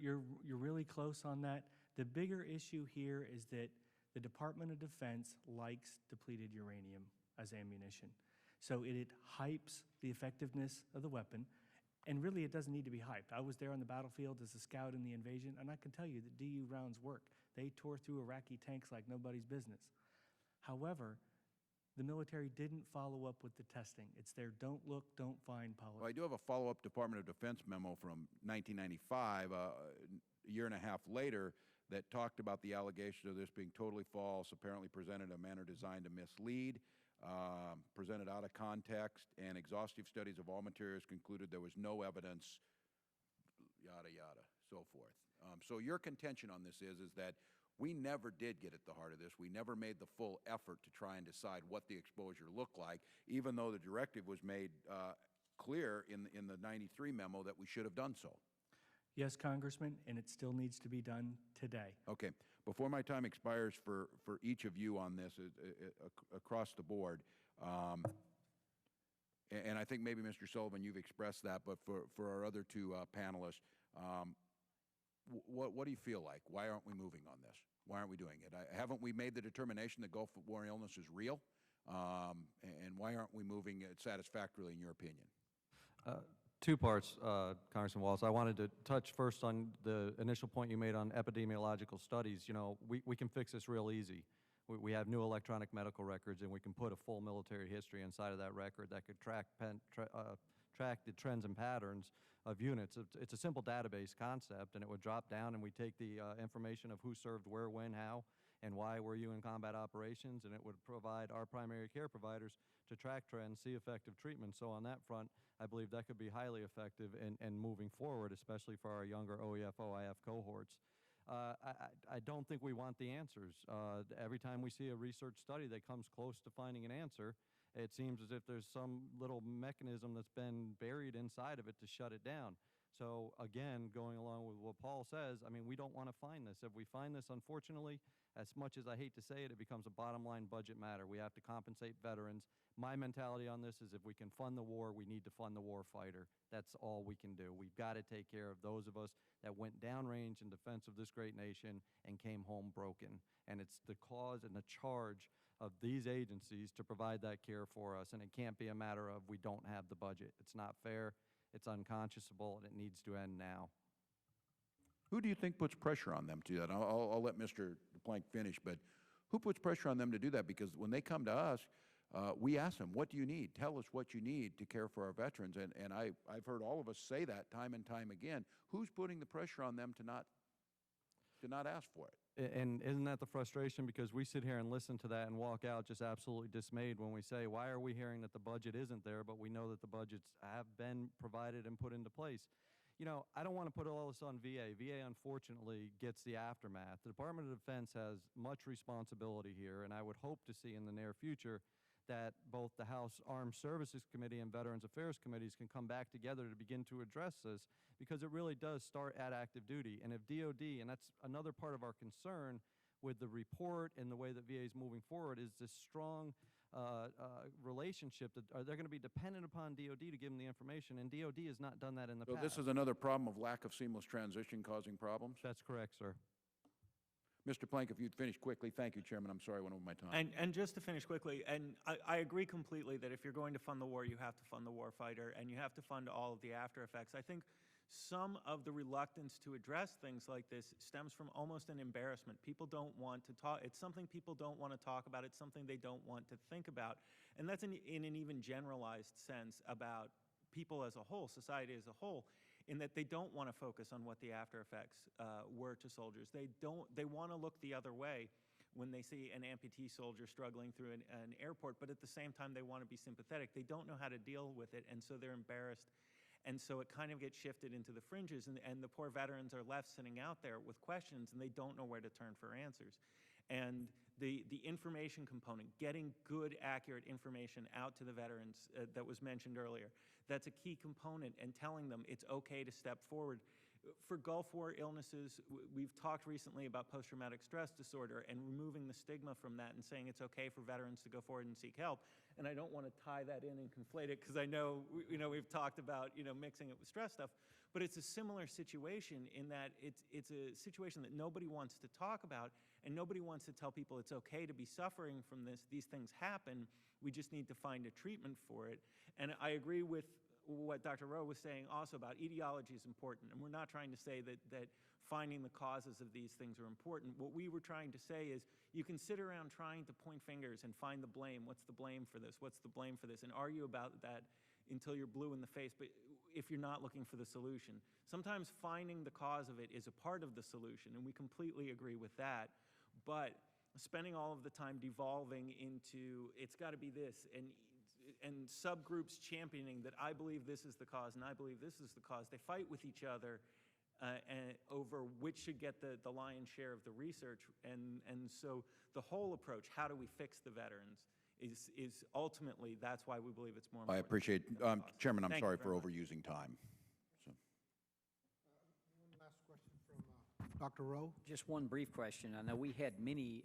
really close on that. The bigger issue here is that the Department of Defense likes depleted uranium as ammunition. So it hypes the effectiveness of the weapon, and really it doesn't need to be hyped. I was there on the battlefield as a scout in the invasion, and I can tell you that DU rounds work. They tore through Iraqi tanks like nobody's business. However, the military didn't follow up with the testing. It's their don't look, don't find policy. Well, I do have a follow-up Department of Defense memo from 1995, a year and a half later, that talked about the allegation of this being totally false, apparently presented in a manner designed to mislead, presented out of context, and exhaustive studies of all materials concluded there was no evidence, yada, yada, so forth. So your contention on this is that we never did get at the heart of this. We never made the full effort to try and decide what the exposure looked like, even though the directive was made clear in the 93 memo that we should have done so. Yes, Congressman, and it still needs to be done today. Okay. Before my time expires for each of you on this across the board, and I think maybe, Mr. Sullivan, you've expressed that, but for our other two panelists, what do you feel like? Why aren't we moving on this? Why aren't we doing it? Haven't we made the determination that Gulf War illness is real? And why aren't we moving it satisfactorily, in your opinion? 2 parts, Congressman Walz. I wanted to touch first on the initial point you made on epidemiological studies. You know, we can fix this real easy. We have new electronic medical records, and we can put a full military history inside of that record that could track the trends and patterns of units. It's a simple database concept, and it would drop down, and we take the information of who served where, when, how, and why were you in combat operations, and it would provide our primary care providers to track trends, see effective treatment. So on that front, I believe that could be highly effective in moving forward, especially for our younger OEF, OIF cohorts. I don't think we want the answers. Every time we see a research study that comes close to finding an answer, it seems as if there's some little mechanism that's been buried inside of it to shut it down. So again, going along with what Paul says, I mean, we don't want to find this. If we find this, unfortunately, as much as I hate to say it, it becomes a bottom line budget matter. We have to compensate veterans. My mentality on this is if we can fund the war, we need to fund the war fighter. That's all we can do. We've got to take care of those of us that went downrange in defense of this great nation and came home broken. And it's the cause and the charge of these agencies to provide that care for us. And it can't be a matter of we don't have the budget. It's not fair. It's unconscionable, and it needs to end now. Who do you think puts pressure on them to do that? I'll let Mr. Planque finish, but who puts pressure on them to do that? Because when they come to us, we ask them, what do you need? Tell us what you need to care for our veterans. And I've heard all of us say that time and time again. Who's putting the pressure on them to not ask for it? And isn't that the frustration? Because we sit here and listen to that and walk out just absolutely dismayed when we say, why are we hearing that the budget isn't there, but we know that the budgets have been provided and put into place? You know, I don't want to put all this on VA. VA, unfortunately, gets the aftermath. The Department of Defense has much responsibility here, and I would hope to see in the near future that both the House Armed Services Committee and Veterans Affairs Committees can come back together to begin to address this, because it really does start at active duty. And if DOD, and that's another part of our concern with the report and the way that VA is moving forward, is this strong relationship that they're going to be dependent upon DOD to give them the information, and DOD has not done that in the So past. this is another problem of lack of seamless transition causing problems? That's correct, sir. Mr. Planque, if you'd finish quickly. Thank you, Chairman. I'm sorry I went over my time. And just to finish quickly, and I agree completely that if you're going to fund the war, you have to fund the warfighter, and you have to fund all of the after effects. I think some of the reluctance to address things like this stems from almost an embarrassment. People don't want to talk. It's something people don't want to talk about. It's something they don't want to think about. And that's in an even generalized sense about people as a whole, society as a whole, in that they don't want to focus on what the after effects were to soldiers. They want to look the other way when they see an amputee soldier struggling through an airport, but at the same time they want to be sympathetic. They don't know how to deal with it, and so they're embarrassed. And so it kind of gets shifted into the fringes, and the poor veterans are left sitting out there with questions, and they don't know where to turn for answers. And the information component, getting good, accurate information out to the veterans that was mentioned earlier, that's a key component, and telling them it's okay to step forward. For Gulf War illnesses, we've talked recently about post-traumatic stress disorder and removing the stigma from that and saying it's okay for veterans to go forward and seek help. And I don't want to tie that in and conflate it, because I know, we've talked about, mixing it with stress stuff, but it's a similar situation in that it's a situation that nobody wants to talk about, and nobody wants to tell people it's okay to be suffering from this. These things happen. We just need to find a treatment for it. And I agree with what Dr. Rowe was saying also about etiology is important, and we're not trying to say that finding the causes of these things are important. What we were trying to say is you can sit around trying to point fingers and find the blame. What's the blame for this? What's the blame for this? And argue about that until you're blue in the face, but if you're not looking for the solution. Sometimes finding the cause of it is a part of the solution, and we completely agree with that, but spending all of the time devolving into it's got to be this, and subgroups championing that I believe this is the cause and I believe this is the cause. They fight with each other and over which should get the lion's share of the research. And so the whole approach, how do we fix the veterans, is ultimately, that's why we believe it's more important. I appreciate, Chairman, I'm Thank you sorry very for much. overusing time. So. One last question from Dr. Rowe. Just one brief question. I know we had many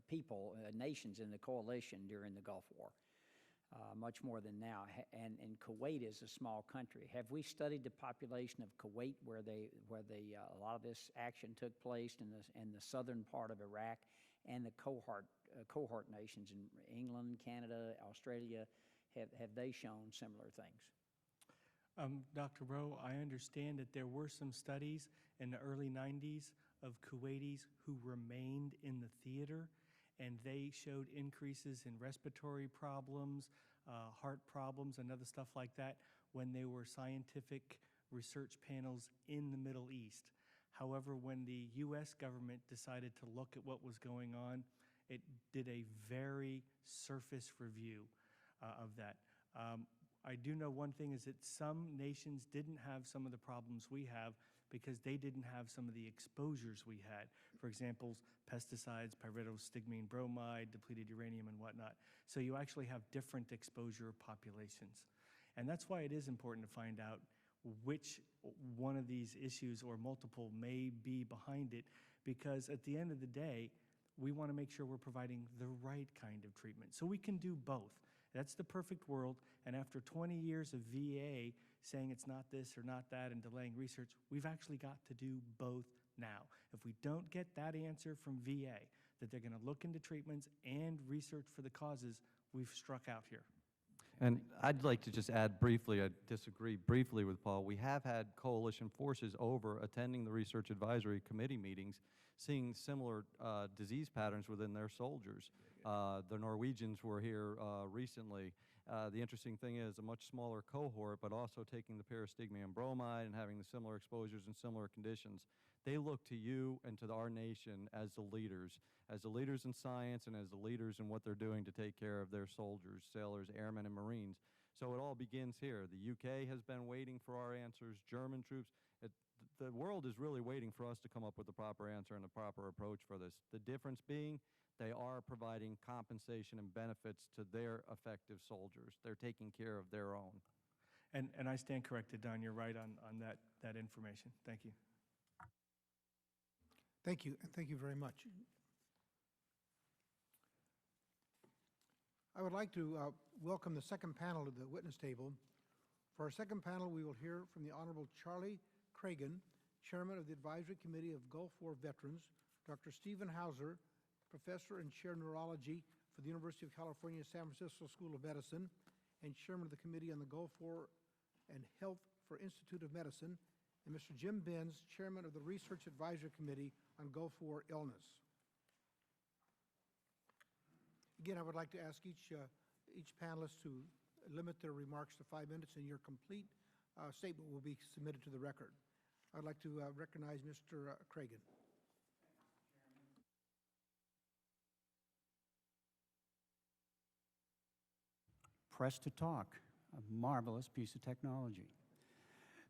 people, nations in the coalition during the Gulf War, much more than now. And Kuwait is a small country. Have we studied the population of Kuwait, where a lot of this action took place, in the southern part of Iraq, and the cohort nations in England, Canada, Australia? Have they shown similar things? Dr. Rowe, I understand that there were some studies in the early 90s of Kuwaitis who remained in the theater, and they showed increases in respiratory problems, heart problems, and other stuff like that when they were scientific research panels in the Middle East. However, when the U.S. government decided to look at what was going on, it did a very surface review of that. I do know one thing is that some nations didn't have some of the problems we have because they didn't have some of the exposures we had. For example, pesticides, pyridostigmine bromide, depleted uranium, and whatnot. So you actually have different exposure populations. And that's why it is important to find out which one of these issues or multiple may be behind it, because at the end of the day, we want to make sure we're providing the right kind of treatment. So we can do both. That's the perfect world, and after 20 years of VA saying it's not this or not that and delaying research, we've actually got to do both now. If we don't get that answer from VA, that they're going to look into treatments and research for the causes, we've struck out here. And I'd like to just add briefly, I disagree briefly with Paul. We have had coalition forces over attending the Research Advisory Committee meetings, seeing similar disease patterns within their soldiers. The Norwegians were here recently. The interesting thing is a much smaller cohort, but also taking the pyridostigmine bromide and having the similar exposures and similar conditions. They look to you and to our nation as the leaders in science and as the leaders in what they're doing to take care of their soldiers, sailors, airmen, and Marines. So it all begins here. The UK has been waiting for our answers, German troops. The world is really waiting for us to come up with the proper answer and the proper approach for this. The difference being they are providing compensation and benefits to their effective soldiers. They're taking care of their own. And I stand corrected, Don. You're right on that information. Thank you. Thank you, and thank you very much. I would like to welcome the second panel to the witness table. For our second panel, we will hear from the Honorable Charlie Cragin, Chairman of the Advisory Committee of Gulf War Veterans, Dr. Stephen Hauser, Professor and Chair Neurology for the University of California, San Francisco School of Medicine, and Chairman of the Committee on the Gulf War and Health for Institute of Medicine, and Mr. Jim Benz, Chairman of the Research Advisory Committee on Gulf War Illness. Again, I would like to ask each panelist to limit their remarks to 5 minutes, and your complete statement will be submitted to the record. I'd like to recognize Mr. Cragin. Press to talk, a marvelous piece of technology.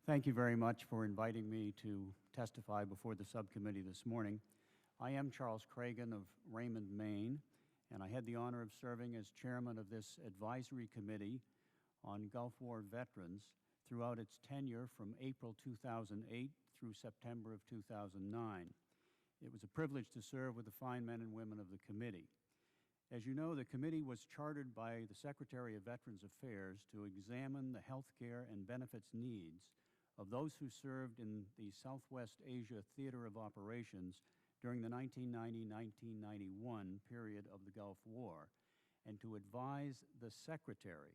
Thank you very much for inviting me to testify before the subcommittee this morning. I am Charles Cragin of Raymond, Maine, and I had the honor of serving as chairman of this advisory committee on Gulf War veterans throughout its tenure from April 2008 through September of 2009. It was a privilege to serve with the fine men and women of the committee. As you know, the committee was chartered by the Secretary of Veterans Affairs to examine the health care and benefits needs of those who served in the Southwest Asia Theater of Operations during the 1990-1991 period of the Gulf War, and to advise the Secretary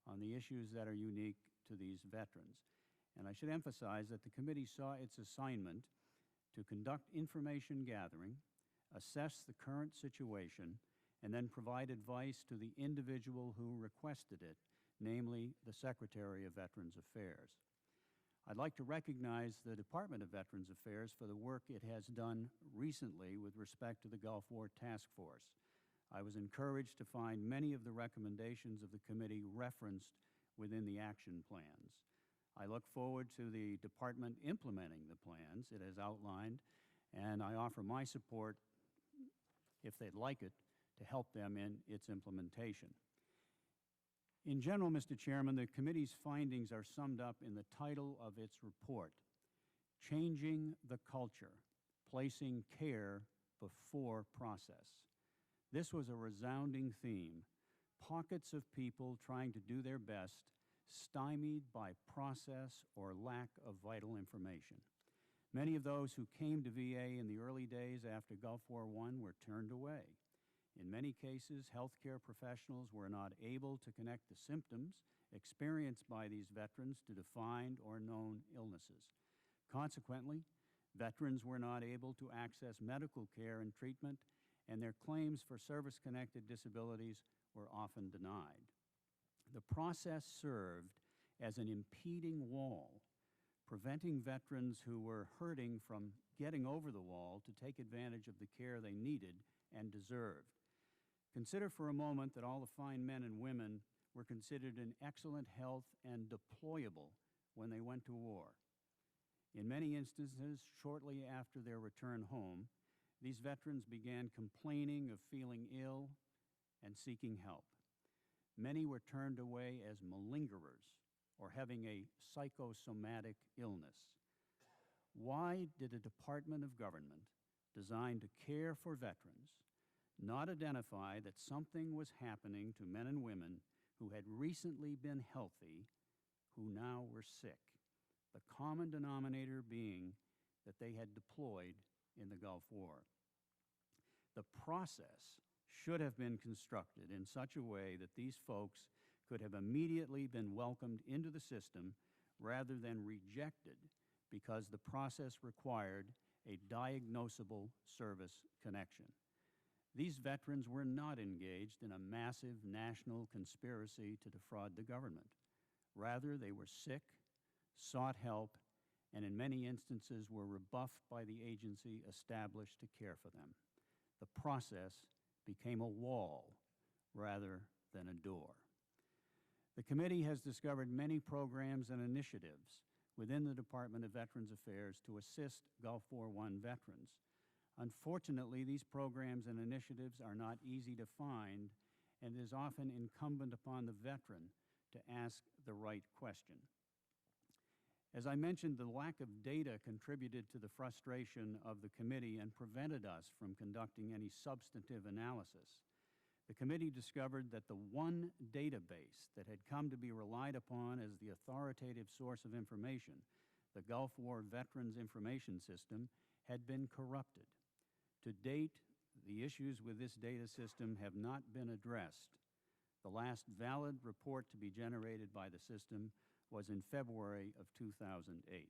on the issues that are unique to these veterans. And I should emphasize that the committee saw its assignment to conduct information gathering, assess the current situation, and then provide advice to the individual who requested it, namely the Secretary of Veterans Affairs. I'd like to recognize the Department of Veterans Affairs for the work it has done recently with respect to the Gulf War Task Force. I was encouraged to find many of the recommendations of the committee referenced within the action plans. I look forward to the department implementing the plans it has outlined, and I offer my support, if they'd like it, to help them in its implementation. In general, Mr. Chairman, the committee's findings are summed up in the title of its report, Changing the Culture, Placing Care Before Process. This was a resounding theme. Pockets of people trying to do their best, stymied by process or lack of vital information. Many of those who came to VA in the early days after Gulf War I were turned away. In many cases, healthcare professionals were not able to connect the symptoms experienced by these veterans to defined or known illnesses. Consequently, veterans were not able to access medical care and treatment, and their claims for service-connected disabilities were often denied. The process served as an impeding wall, preventing veterans who were hurting from getting over the wall to take advantage of the care they needed and deserved. Consider for a moment that all the fine men and women were considered in excellent health and deployable when they went to war. In many instances, shortly after their return home, these veterans began complaining of feeling ill and seeking help. Many were turned away as malingerers or having a psychosomatic illness. Why did a department of government designed to care for veterans not identify that something was happening to men and women who had recently been healthy, who now were sick? The common denominator being that they had deployed in the Gulf War. The process should have been constructed in such a way that these folks could have immediately been welcomed into the system rather than rejected because the process required a diagnosable service connection. These veterans were not engaged in a massive national conspiracy to defraud the government. Rather, they were sick, sought help, and in many instances were rebuffed by the agency established to care for them. The process became a wall rather than a door. The committee has discovered many programs and initiatives within the Department of Veterans Affairs to assist Gulf War I veterans. Unfortunately, these programs and initiatives are not easy to find, and it is often incumbent upon the veteran to ask the right question. As I mentioned, the lack of data contributed to the frustration of the committee and prevented us from conducting any substantive analysis. The committee discovered that the one database that had come to be relied upon as the authoritative source of information, the Gulf War Veterans Information System, had been corrupted. To date, the issues with this data system have not been addressed. The last valid report to be generated by the system was in February of 2008.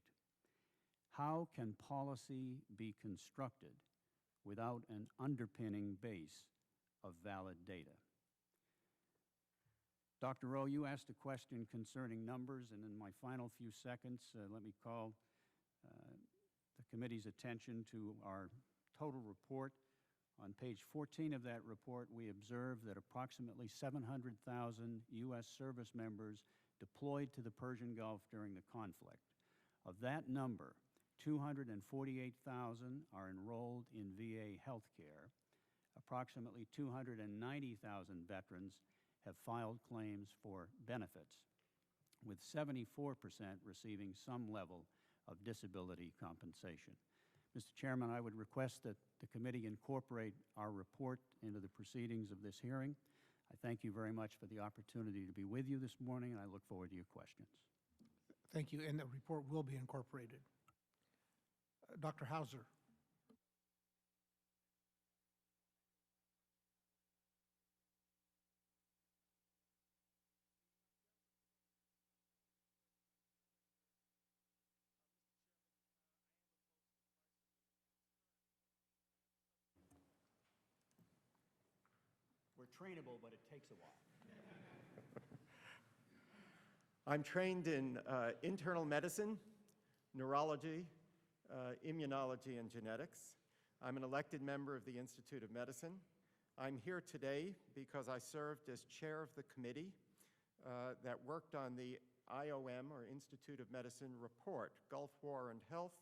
How can policy be constructed without an underpinning base of valid data? Dr. Rowe, you asked a question concerning numbers, and in my final few seconds, let me call the committee's attention to our total report. On page 14 of that report, we observe that approximately 700,000 U.S. service members deployed to the Persian Gulf during the conflict. Of that number, 248,000 are enrolled in VA health care. Approximately 290,000 veterans have filed claims for benefits, with 74% receiving some level of disability compensation. Mr. Chairman, I would request that the committee incorporate our report into the proceedings of this hearing. I thank you very much for the opportunity to be with you this morning, and I look forward to your questions. Thank you, and the report will be incorporated. Dr. Hauser. We're trainable, but it takes a while. I'm trained in internal medicine, neurology, immunology, and genetics. I'm an elected member of the Institute of Medicine. I'm here today because I served as chair of the committee that worked on the IOM, or Institute of Medicine, report, Gulf War and Health,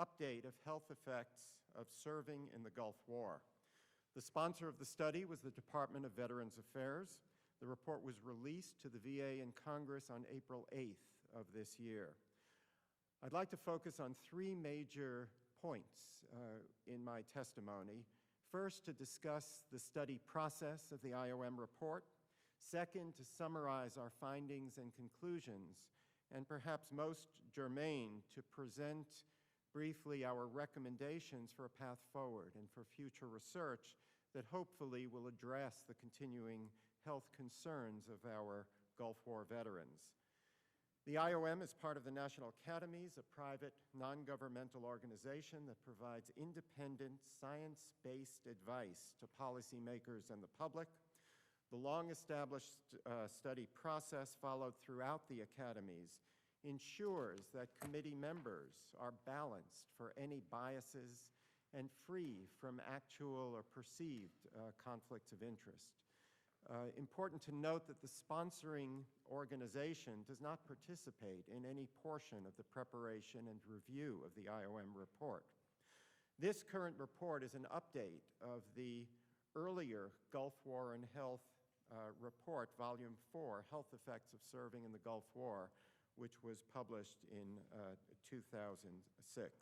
Update of Health Effects of Serving in the Gulf War. The sponsor of the study was the Department of Veterans Affairs. The report was released to the VA and Congress on April 8th of this year. I'd like to focus on three major points in my testimony. First, to discuss the study process of the IOM report. Second, to summarize our findings and conclusions. And perhaps most germane, to present briefly our recommendations for a path forward and for future research that hopefully will address the continuing health concerns of our Gulf War veterans. The IOM is part of the National Academies, a private, non-governmental organization that provides independent, science-based advice to policymakers and the public. The long-established study process followed throughout the Academies ensures that committee members are balanced for any biases and free from actual or perceived conflicts of interest. Important to note that the sponsoring organization does not participate in any portion of the preparation and review of the IOM report. This current report is an update of the earlier Gulf War and Health report, Volume 4, Health Effects of Serving in the Gulf War, which was published in 2006.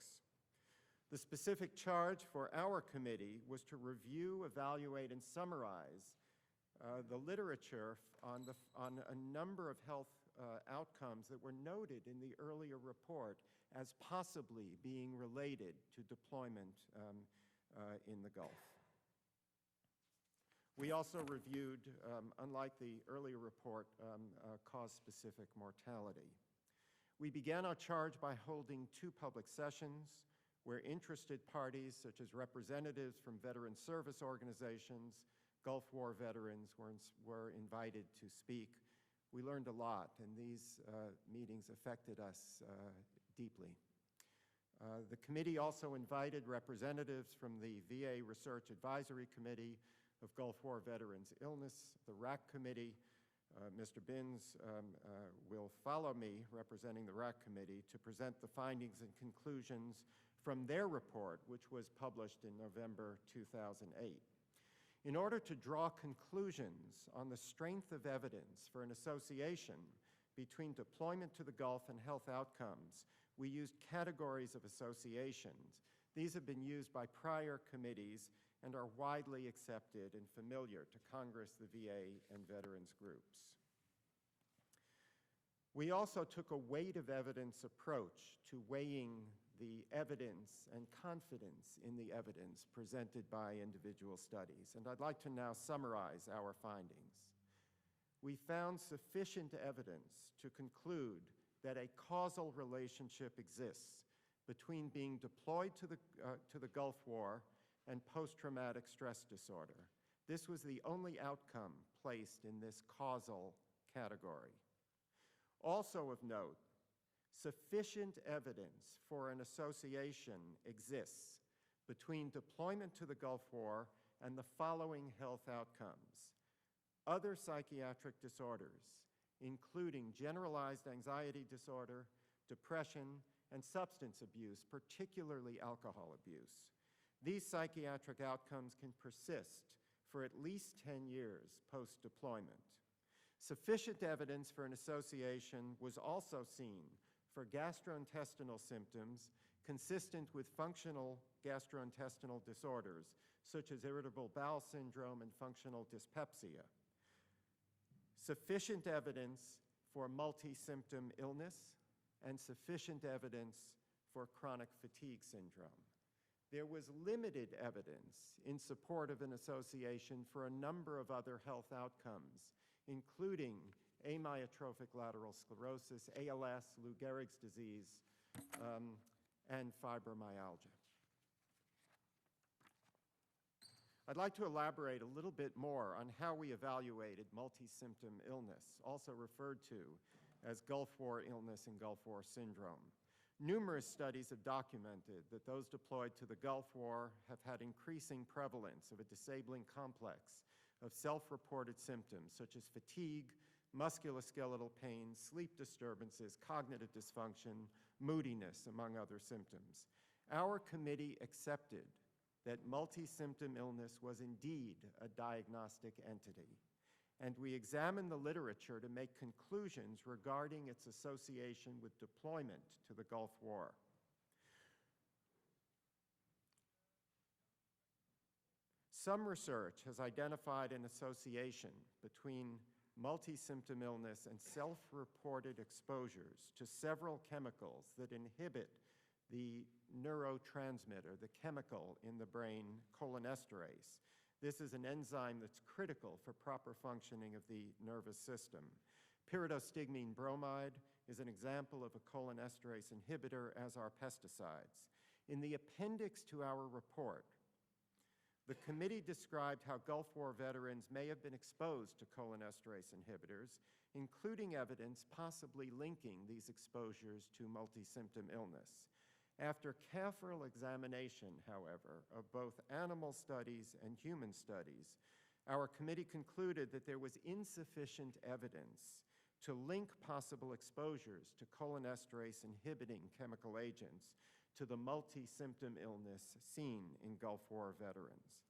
The specific charge for our committee was to review, evaluate, and summarize the literature on a number of health outcomes that were noted in the earlier report as possibly being related to deployment in the Gulf. We also reviewed, unlike the earlier report, cause-specific mortality. We began our charge by holding 2 public sessions where interested parties, such as representatives from veteran service organizations, Gulf War veterans, were invited to speak. We learned a lot, and these meetings affected us deeply. The committee also invited representatives from the VA Research Advisory Committee of Gulf War Veterans Illness, the RAC Committee. Mr. Binns will follow me, representing the RAC Committee, to present the findings and conclusions from their report, which was published in November 2008. In order to draw conclusions on the strength of evidence for an association between deployment to the Gulf and health outcomes, we used categories of associations These have been used by prior committees and are widely accepted and familiar to Congress, the VA, and veterans groups. We also took a weight of evidence approach to weighing the evidence and confidence in the evidence presented by individual studies, and I'd like to now summarize our findings. We found sufficient evidence to conclude that a causal relationship exists between being deployed to the Gulf War and post-traumatic stress disorder. This was the only outcome placed in this causal category. Also of note, sufficient evidence for an association exists between deployment to the Gulf War and the following health outcomes: other psychiatric disorders, including generalized anxiety disorder, depression, and substance abuse, particularly alcohol abuse. These psychiatric outcomes can persist for at least 10 years post-deployment. Sufficient evidence for an association was also seen for gastrointestinal symptoms consistent with functional gastrointestinal disorders, such as irritable bowel syndrome and functional dyspepsia. Sufficient evidence for multi-symptom illness, and sufficient evidence for chronic fatigue syndrome. There was limited evidence in support of an association for a number of other health outcomes, including amyotrophic lateral sclerosis, ALS, Lou Gehrig's disease, and fibromyalgia. I'd like to elaborate a little bit more on how we evaluated multi-symptom illness, also referred to as Gulf War illness and Gulf War syndrome. Numerous studies have documented that those deployed to the Gulf War have had increasing prevalence of a disabling complex of self-reported symptoms such as fatigue, musculoskeletal pain, sleep disturbances, cognitive dysfunction, moodiness, among other symptoms. Our committee accepted that multi-symptom illness was indeed a diagnostic entity, and we examined the literature to make conclusions regarding its association with deployment to the Gulf War. Some research has identified an association between multi-symptom illness and self-reported exposures to several chemicals that inhibit the neurotransmitter, the chemical in the brain, cholinesterase. This is an enzyme that's critical for proper functioning of the nervous system. Pyridostigmine bromide is an example of a cholinesterase inhibitor, as are pesticides. In the appendix to our report, the committee described how Gulf War veterans may have been exposed to cholinesterase inhibitors, including evidence possibly linking these exposures to multi-symptom illness. After careful examination, however, of both animal studies and human studies, our committee concluded that there was insufficient evidence to link possible exposures to cholinesterase inhibiting chemical agents to the multi-symptom illness seen in Gulf War veterans.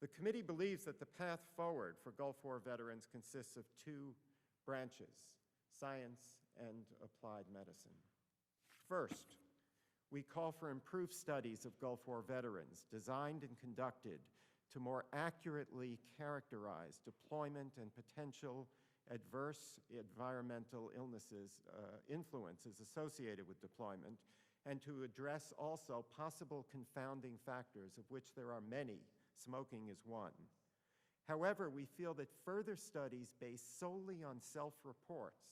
The committee believes that the path forward for Gulf War veterans consists of two branches: science and applied medicine. First, we call for improved studies of Gulf War veterans designed and conducted to more accurately characterize deployment and potential adverse environmental influences associated with deployment, and to address also possible confounding factors, of which there are many. Smoking is one. However, we feel that further studies based solely on self-reports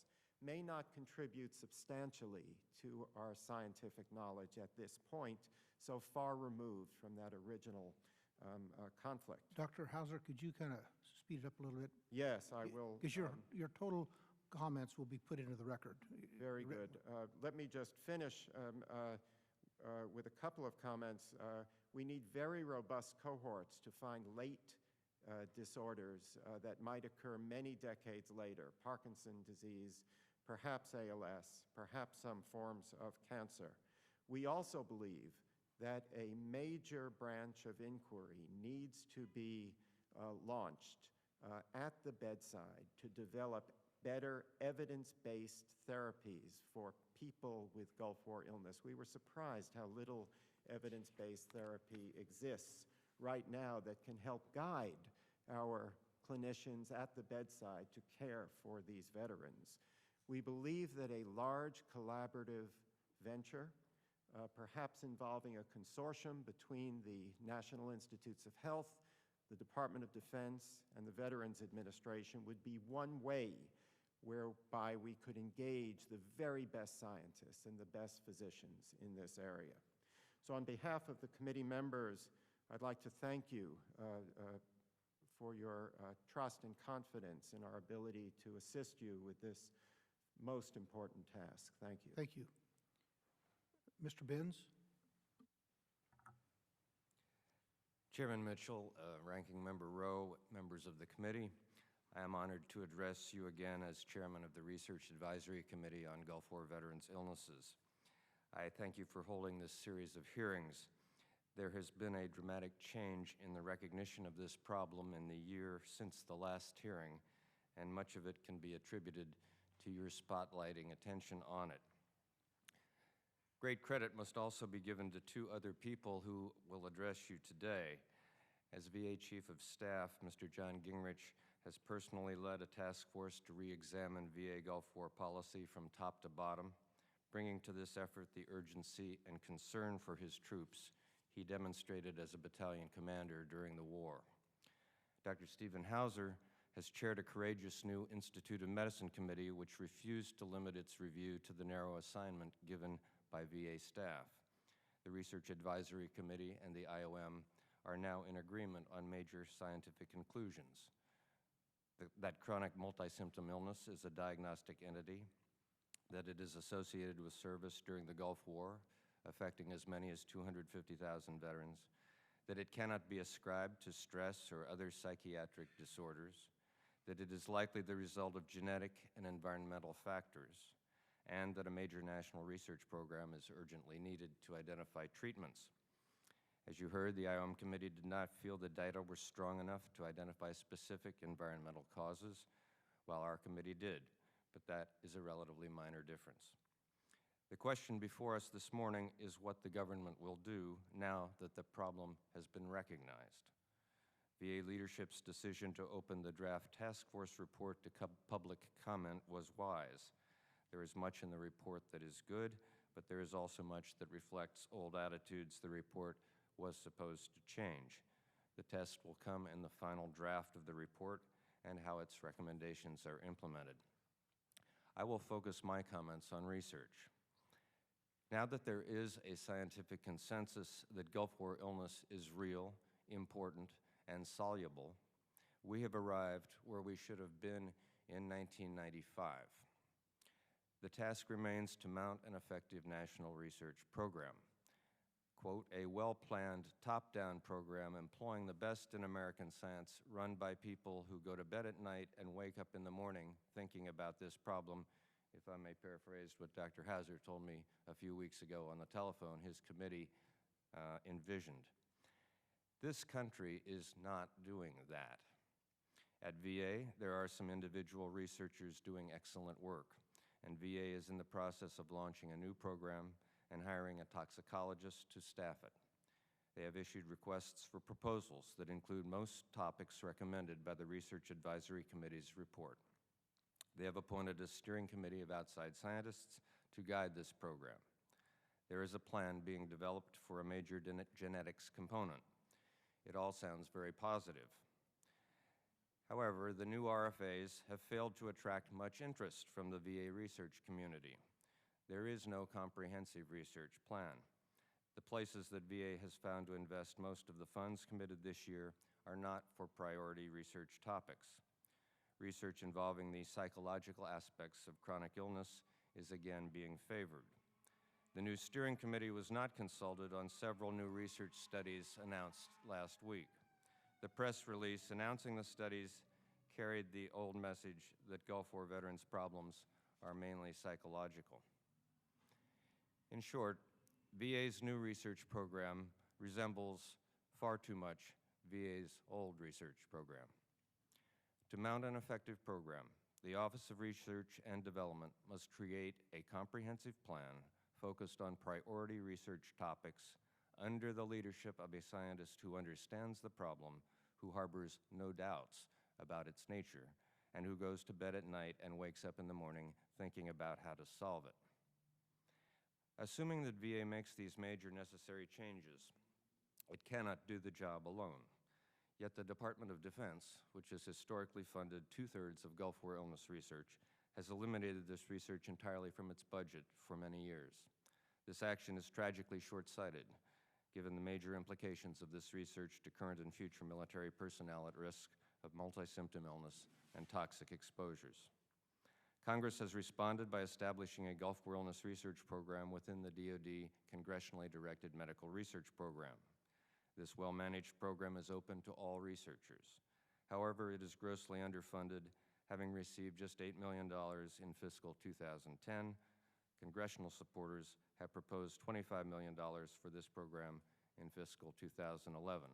may not contribute substantially to our scientific knowledge at this point, so far removed from that original conflict. Dr. Hauser, could you kind of speed it up a little bit? Yes, I will. Because your total comments will be put into the record. Very good. Let me just finish with a couple of comments. We need very robust cohorts to find late disorders that might occur many decades later: Parkinson's disease, perhaps ALS, perhaps some forms of cancer. We also believe that a major branch of inquiry needs to be launched at the bedside to develop better evidence-based therapies for people with Gulf War illness. We were surprised how little evidence-based therapy exists right now that can help guide our clinicians at the bedside to care for these veterans. We believe that a large collaborative venture, perhaps involving a consortium between the National Institutes of Health, the Department of Defense, and the Veterans Administration, would be one way whereby we could engage the very best scientists and the best physicians in this area. So on behalf of the committee members, I'd like to thank you for your trust and confidence in our ability to assist you with this most important task. Thank you. Thank you. Mr. Benz? Chairman Mitchell, Ranking Member Rowe, members of the committee, I am honored to address you again as Chairman of the Research Advisory Committee on Gulf War Veterans Illnesses. I thank you for holding this series of hearings. There has been a dramatic change in the recognition of this problem in the year since the last hearing, and much of it can be attributed to your spotlighting attention on it. Great credit must also be given to two other people who will address you today. As VA Chief of Staff, Mr. John Gingrich has personally led a task force to re-examine VA Gulf War policy from top to bottom, bringing to this effort the urgency and concern for his troops he demonstrated as a battalion commander during the war. Dr. Stephen Hauser has chaired a courageous new Institute of Medicine committee which refused to limit its review to the narrow assignment given by VA staff. The Research Advisory Committee and the IOM are now in agreement on major scientific conclusions. That chronic multi-symptom illness is a diagnostic entity, that it is associated with service during the Gulf War, affecting as many as 250,000 veterans, that it cannot be ascribed to stress or other psychiatric disorders, that it is likely the result of genetic and environmental factors, and that a major national research program is urgently needed to identify treatments. As you heard, the IOM committee did not feel the data were strong enough to identify specific environmental causes, while our committee did, but that is a relatively minor difference. The question before us this morning is what the government will do now that the problem has been recognized. VA leadership's decision to open the draft task force report to public comment was wise. There is much in the report that is good, but there is also much that reflects old attitudes the report was supposed to change. The test will come in the final draft of the report and how its recommendations are implemented. I will focus my comments on research. Now that there is a scientific consensus that Gulf War illness is real, important, and soluble, we have arrived where we should have been in 1995. The task remains to mount an effective national research program. Quote, a well-planned, top-down program employing the best in American science run by people who go to bed at night and wake up in the morning thinking about this problem, if I may paraphrase what Dr. Hauser told me a few weeks ago on the telephone his committee envisioned. This country is not doing that. At VA, there are some individual researchers doing excellent work, and VA is in the process of launching a new program and hiring a toxicologist to staff it. They have issued requests for proposals that include most topics recommended by the Research Advisory Committee's report. They have appointed a steering committee of outside scientists to guide this program. There is a plan being developed for a major genetics component. It all sounds very positive. However, the new RFAs have failed to attract much interest from the VA research community. There is no comprehensive research plan. The places that VA has found to invest most of the funds committed this year are not for priority research topics. Research involving the psychological aspects of chronic illness is again being favored. The new steering committee was not consulted on several new research studies announced last week. The press release announcing the studies carried the old message that Gulf War veterans' problems are mainly psychological. In short, VA's new research program resembles far too much VA's old research program. To mount an effective program, the Office of Research and Development must create a comprehensive plan focused on priority research topics under the leadership of a scientist who understands the problem, who harbors no doubts about its nature, and who goes to bed at night and wakes up in the morning thinking about how to solve it. Assuming that VA makes these major necessary changes, it cannot do the job alone. Yet the Department of Defense, which has historically funded 2/3 of Gulf War illness research, has eliminated this research entirely from its budget for many years. This action is tragically short-sighted, given the major implications of this research to current and future military personnel at risk of multi-symptom illness and toxic exposures. Congress has responded by establishing a Gulf War illness research program within the DoD Congressionally Directed Medical Research Program. This well-managed program is open to all researchers. However, it is grossly underfunded, having received just $8 million in fiscal 2010. Congressional supporters have proposed $25 million for this program in fiscal 2011.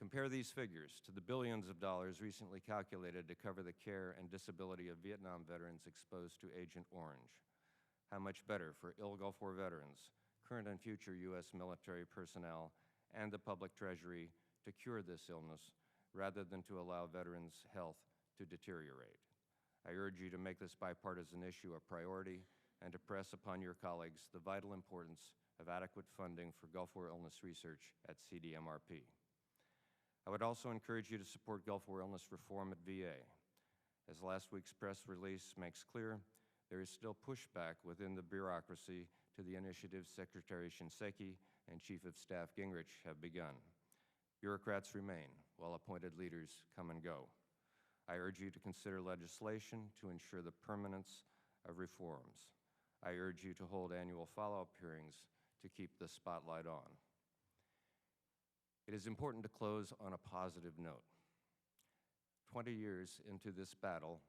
Compare these figures to the billions of dollars recently calculated to cover the care and disability of Vietnam veterans exposed to Agent Orange. How much better for ill Gulf War veterans, current and future U.S. military personnel, and the public treasury to cure this illness rather than to allow veterans' health to deteriorate. I urge you to make this bipartisan issue a priority and to press upon your colleagues the vital importance of adequate funding for Gulf War illness research at CDMRP. I would also encourage you to support Gulf War illness reform at VA. As last week's press release makes clear, there is still pushback within the bureaucracy to the initiatives Secretary Shinseki and Chief of Staff Gingrich have begun. Bureaucrats remain, while appointed leaders come and go. I urge you to consider legislation to ensure the permanence of reforms. I urge you to hold annual follow-up hearings to keep the spotlight on. It is important to close on a positive note. 20 years into this battle,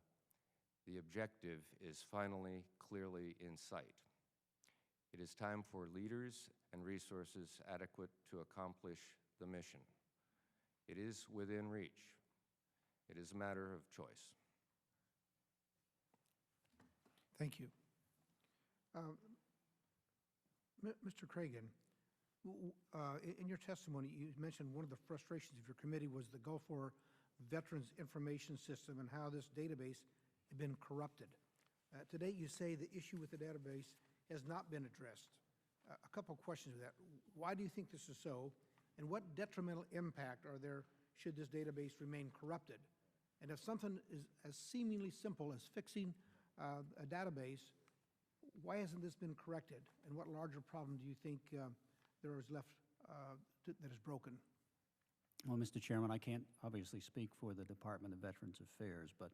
the objective is finally clearly in sight. It is time for leaders and resources adequate to accomplish the mission. It is within reach. It is a matter of choice. Thank you. Mr. Cragin, in your testimony, you mentioned one of the frustrations of your committee was the Gulf War Veterans Information System and how this database had been corrupted. Today, you say the issue with the database has not been addressed. A couple of questions with that. Why do you think this is so? And what detrimental impact are there should this database remain corrupted? And if something is as seemingly simple as fixing a database, why hasn't this been corrected? And what larger problem do you think there is left that is broken? Well, Mr. Chairman, I can't obviously speak for the Department of Veterans Affairs, but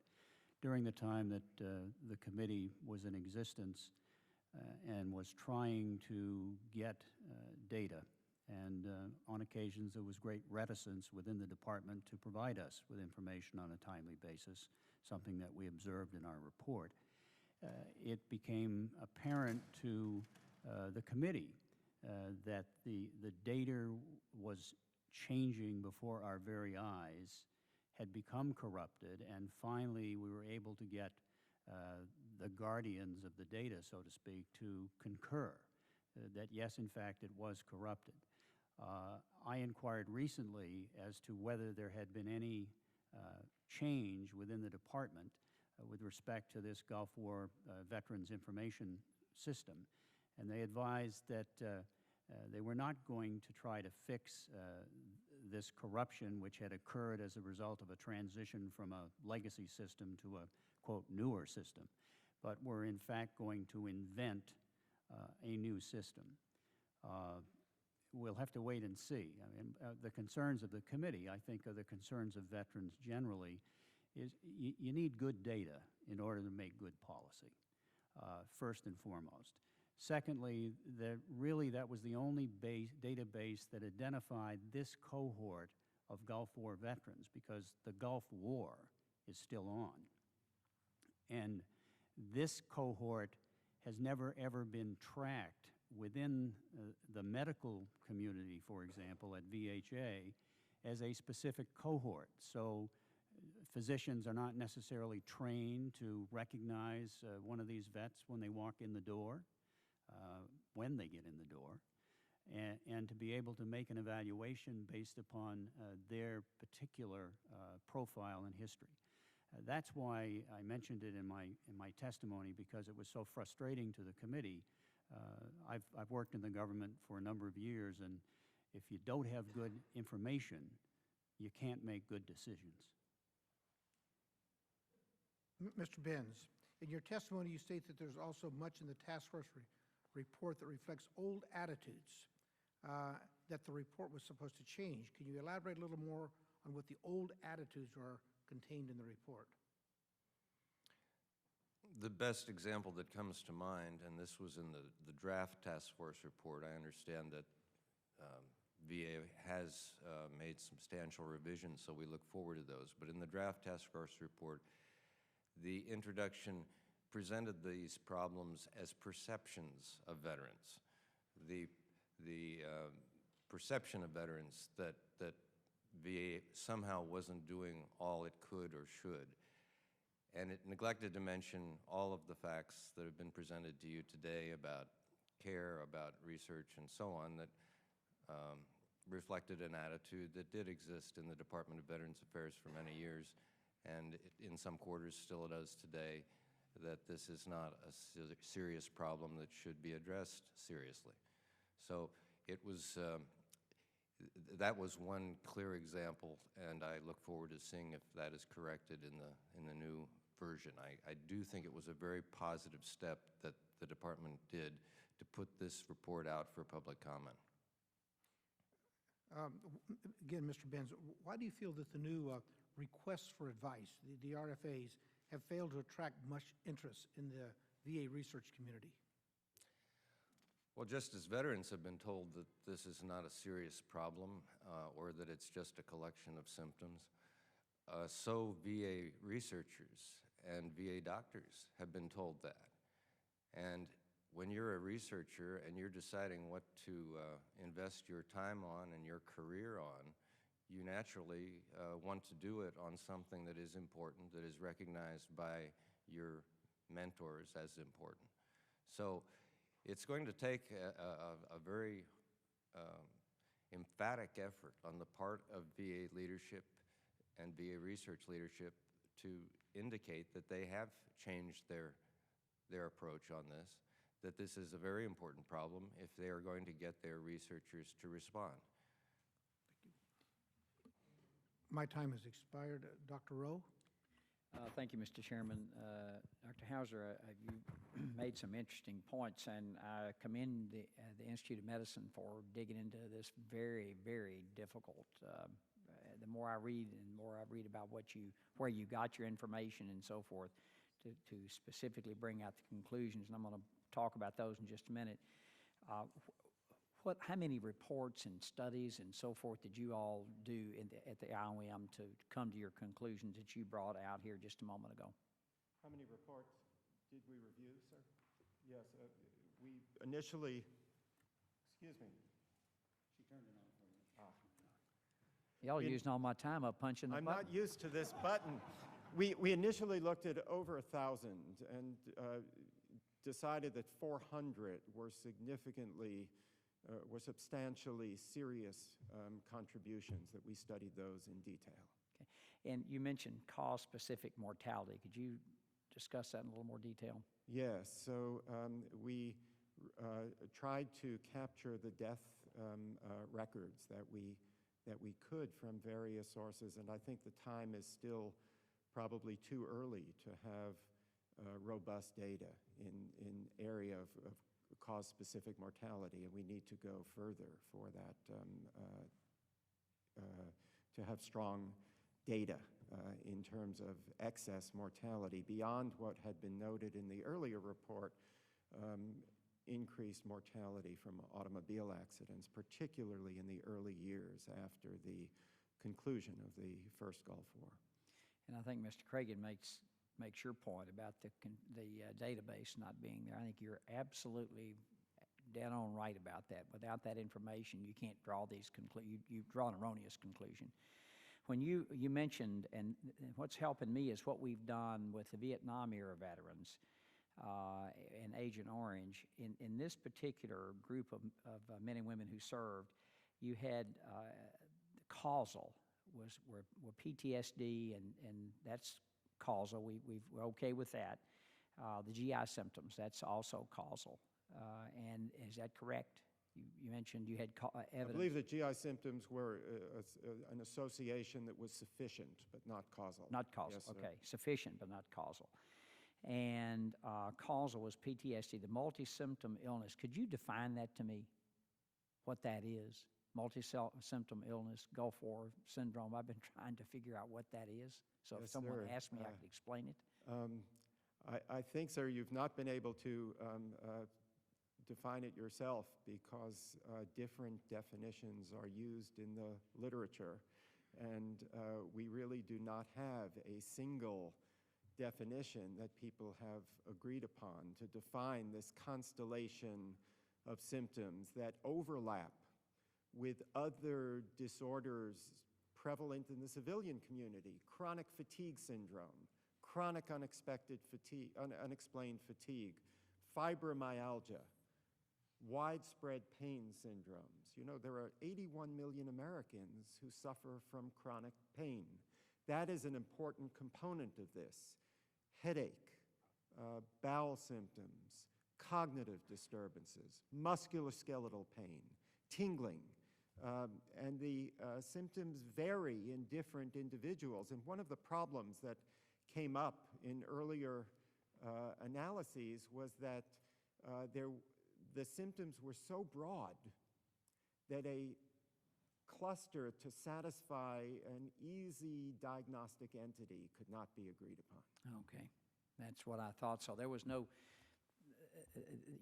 during the time that the committee was in existence and was trying to get data, and on occasions there was great reticence within the department to provide us with information on a timely basis, something that we observed in our report. It became apparent to the committee that the data was changing before our very eyes, had become corrupted, and finally we were able to get the guardians of the data, so to speak, to concur that yes, in fact, it was corrupted. I inquired recently as to whether there had been any change within the department with respect to this Gulf War Veterans Information System, and they advised that they were not going to try to fix this corruption which had occurred as a result of a transition from a legacy system to a, quote, newer system, but were in fact going to invent a new system. We'll have to wait and see. I mean, the concerns of the committee, I think, are the concerns of veterans generally, is you need good data in order to make good policy, first and foremost. Secondly, that was the only database that identified this cohort of Gulf War veterans, because the Gulf War is still on. And this cohort has never ever been tracked within the medical community, for example, at VHA, as a specific cohort. So physicians are not necessarily trained to recognize one of these vets when they walk in the door, when they get in the door. and to be able to make an evaluation based upon their particular profile and history. That's why I mentioned it in my testimony, because it was so frustrating to the committee. I've worked in the government for a number of years, and if you don't have good information, you can't make good decisions. Mr. Benz, in your testimony, you state that there's also much in the task force report that reflects old attitudes that the report was supposed to change. Can you elaborate a little more on what the old attitudes are contained in the report? The best example that comes to mind, and this was in the draft task force report, I understand that VA has made substantial revisions, so we look forward to those. But in the draft task force report, the introduction presented these problems as perceptions of veterans. The perception of veterans that VA somehow wasn't doing all it could or should. And it neglected to mention all of the facts that have been presented to you today about care, about research, and so on, that reflected an attitude that did exist in the Department of Veterans Affairs for many years, and in some quarters still does today, that this is not a serious problem that should be addressed seriously. So it was, that was one clear example, and I look forward to seeing if that is corrected in the new version. I do think it was a very positive step that the department did to put this report out for public comment. Again, Mr. Benz, why do you feel that the new requests for advice, the RFAs, have failed to attract much interest in the VA research community? Well, just as veterans have been told that this is not a serious problem or that it's just a collection of symptoms, so VA researchers and VA doctors have been told that. And when you're a researcher and you're deciding what to invest your time on and your career on, you naturally want to do it on something that is important, that is recognized by your mentors as important. So it's going to take a very emphatic effort on the part of VA leadership and VA research leadership to indicate that they have changed their approach on this, that this is a very important problem if they are going to get their researchers to respond. My time has expired. Dr. Rowe? Thank you, Mr. Chairman. Dr. Hauser, you made some interesting points, and I commend the Institute of Medicine for digging into this very, very difficult. The more I read and the more I read about where you got your information and so forth, to specifically bring out the conclusions, and I'm going to talk about those in just a minute. How many reports and studies and so forth did you all do at the IOM to come to your conclusions that you brought out here just a moment ago? How many reports did we review, sir? Yes, we initially, excuse me. She turned it on for you. Y'all using all my time up punching the I'm button. not used to this button. We initially looked at over 1,000 and decided that 400 were substantially serious contributions, that we studied those in detail. Okay. And you mentioned cause-specific mortality. Could you discuss that in a little more detail? Yes, so we tried to capture the death records that we could from various sources, and I think the time is still probably too early to have robust data in area of cause-specific mortality, and we need to go further for that, to have strong data in terms of excess mortality beyond what had been noted in the earlier report, increased mortality from automobile accidents, particularly in the early years after the conclusion of the first Gulf War. And I think Mr. Cragin makes your point about the database not being there. I think you're absolutely dead on right about that. Without that information, you can't draw these conclusions. You draw an erroneous conclusion. When you mentioned, and what's helping me is what we've done with the Vietnam era veterans. and Agent Orange. In this particular group of men and women who served, you had causal were PTSD, and that's causal. We're okay with that. The GI symptoms, that's also causal. And is that correct? You mentioned you had evidence. I believe the GI symptoms were an association that was sufficient, but not causal. Not causal, Yes, sir. okay. Sufficient, but not causal. And causal was PTSD, the multi-symptom illness. Could you define that to me, what that is? Multi-symptom illness, Gulf War syndrome. I've been trying to figure out what that is. So if Yes, someone sir. asked me, I could explain it. I think, sir, you've not been able to define it yourself because different definitions are used in the literature. And we really do not have a single definition that people have agreed upon to define this constellation of symptoms that overlap with other disorders prevalent in the civilian community: chronic fatigue syndrome, chronic unexplained fatigue, fibromyalgia, widespread pain syndromes. You know, there are 81 million Americans who suffer from chronic pain. That is an important component of this. Headache, bowel symptoms, cognitive disturbances, musculoskeletal pain, tingling, and the symptoms vary in different individuals. And one of the problems that came up in earlier analyses was that the symptoms were so broad that a cluster to satisfy an easy diagnostic entity could not be agreed upon. Okay, that's what I thought. So there was no,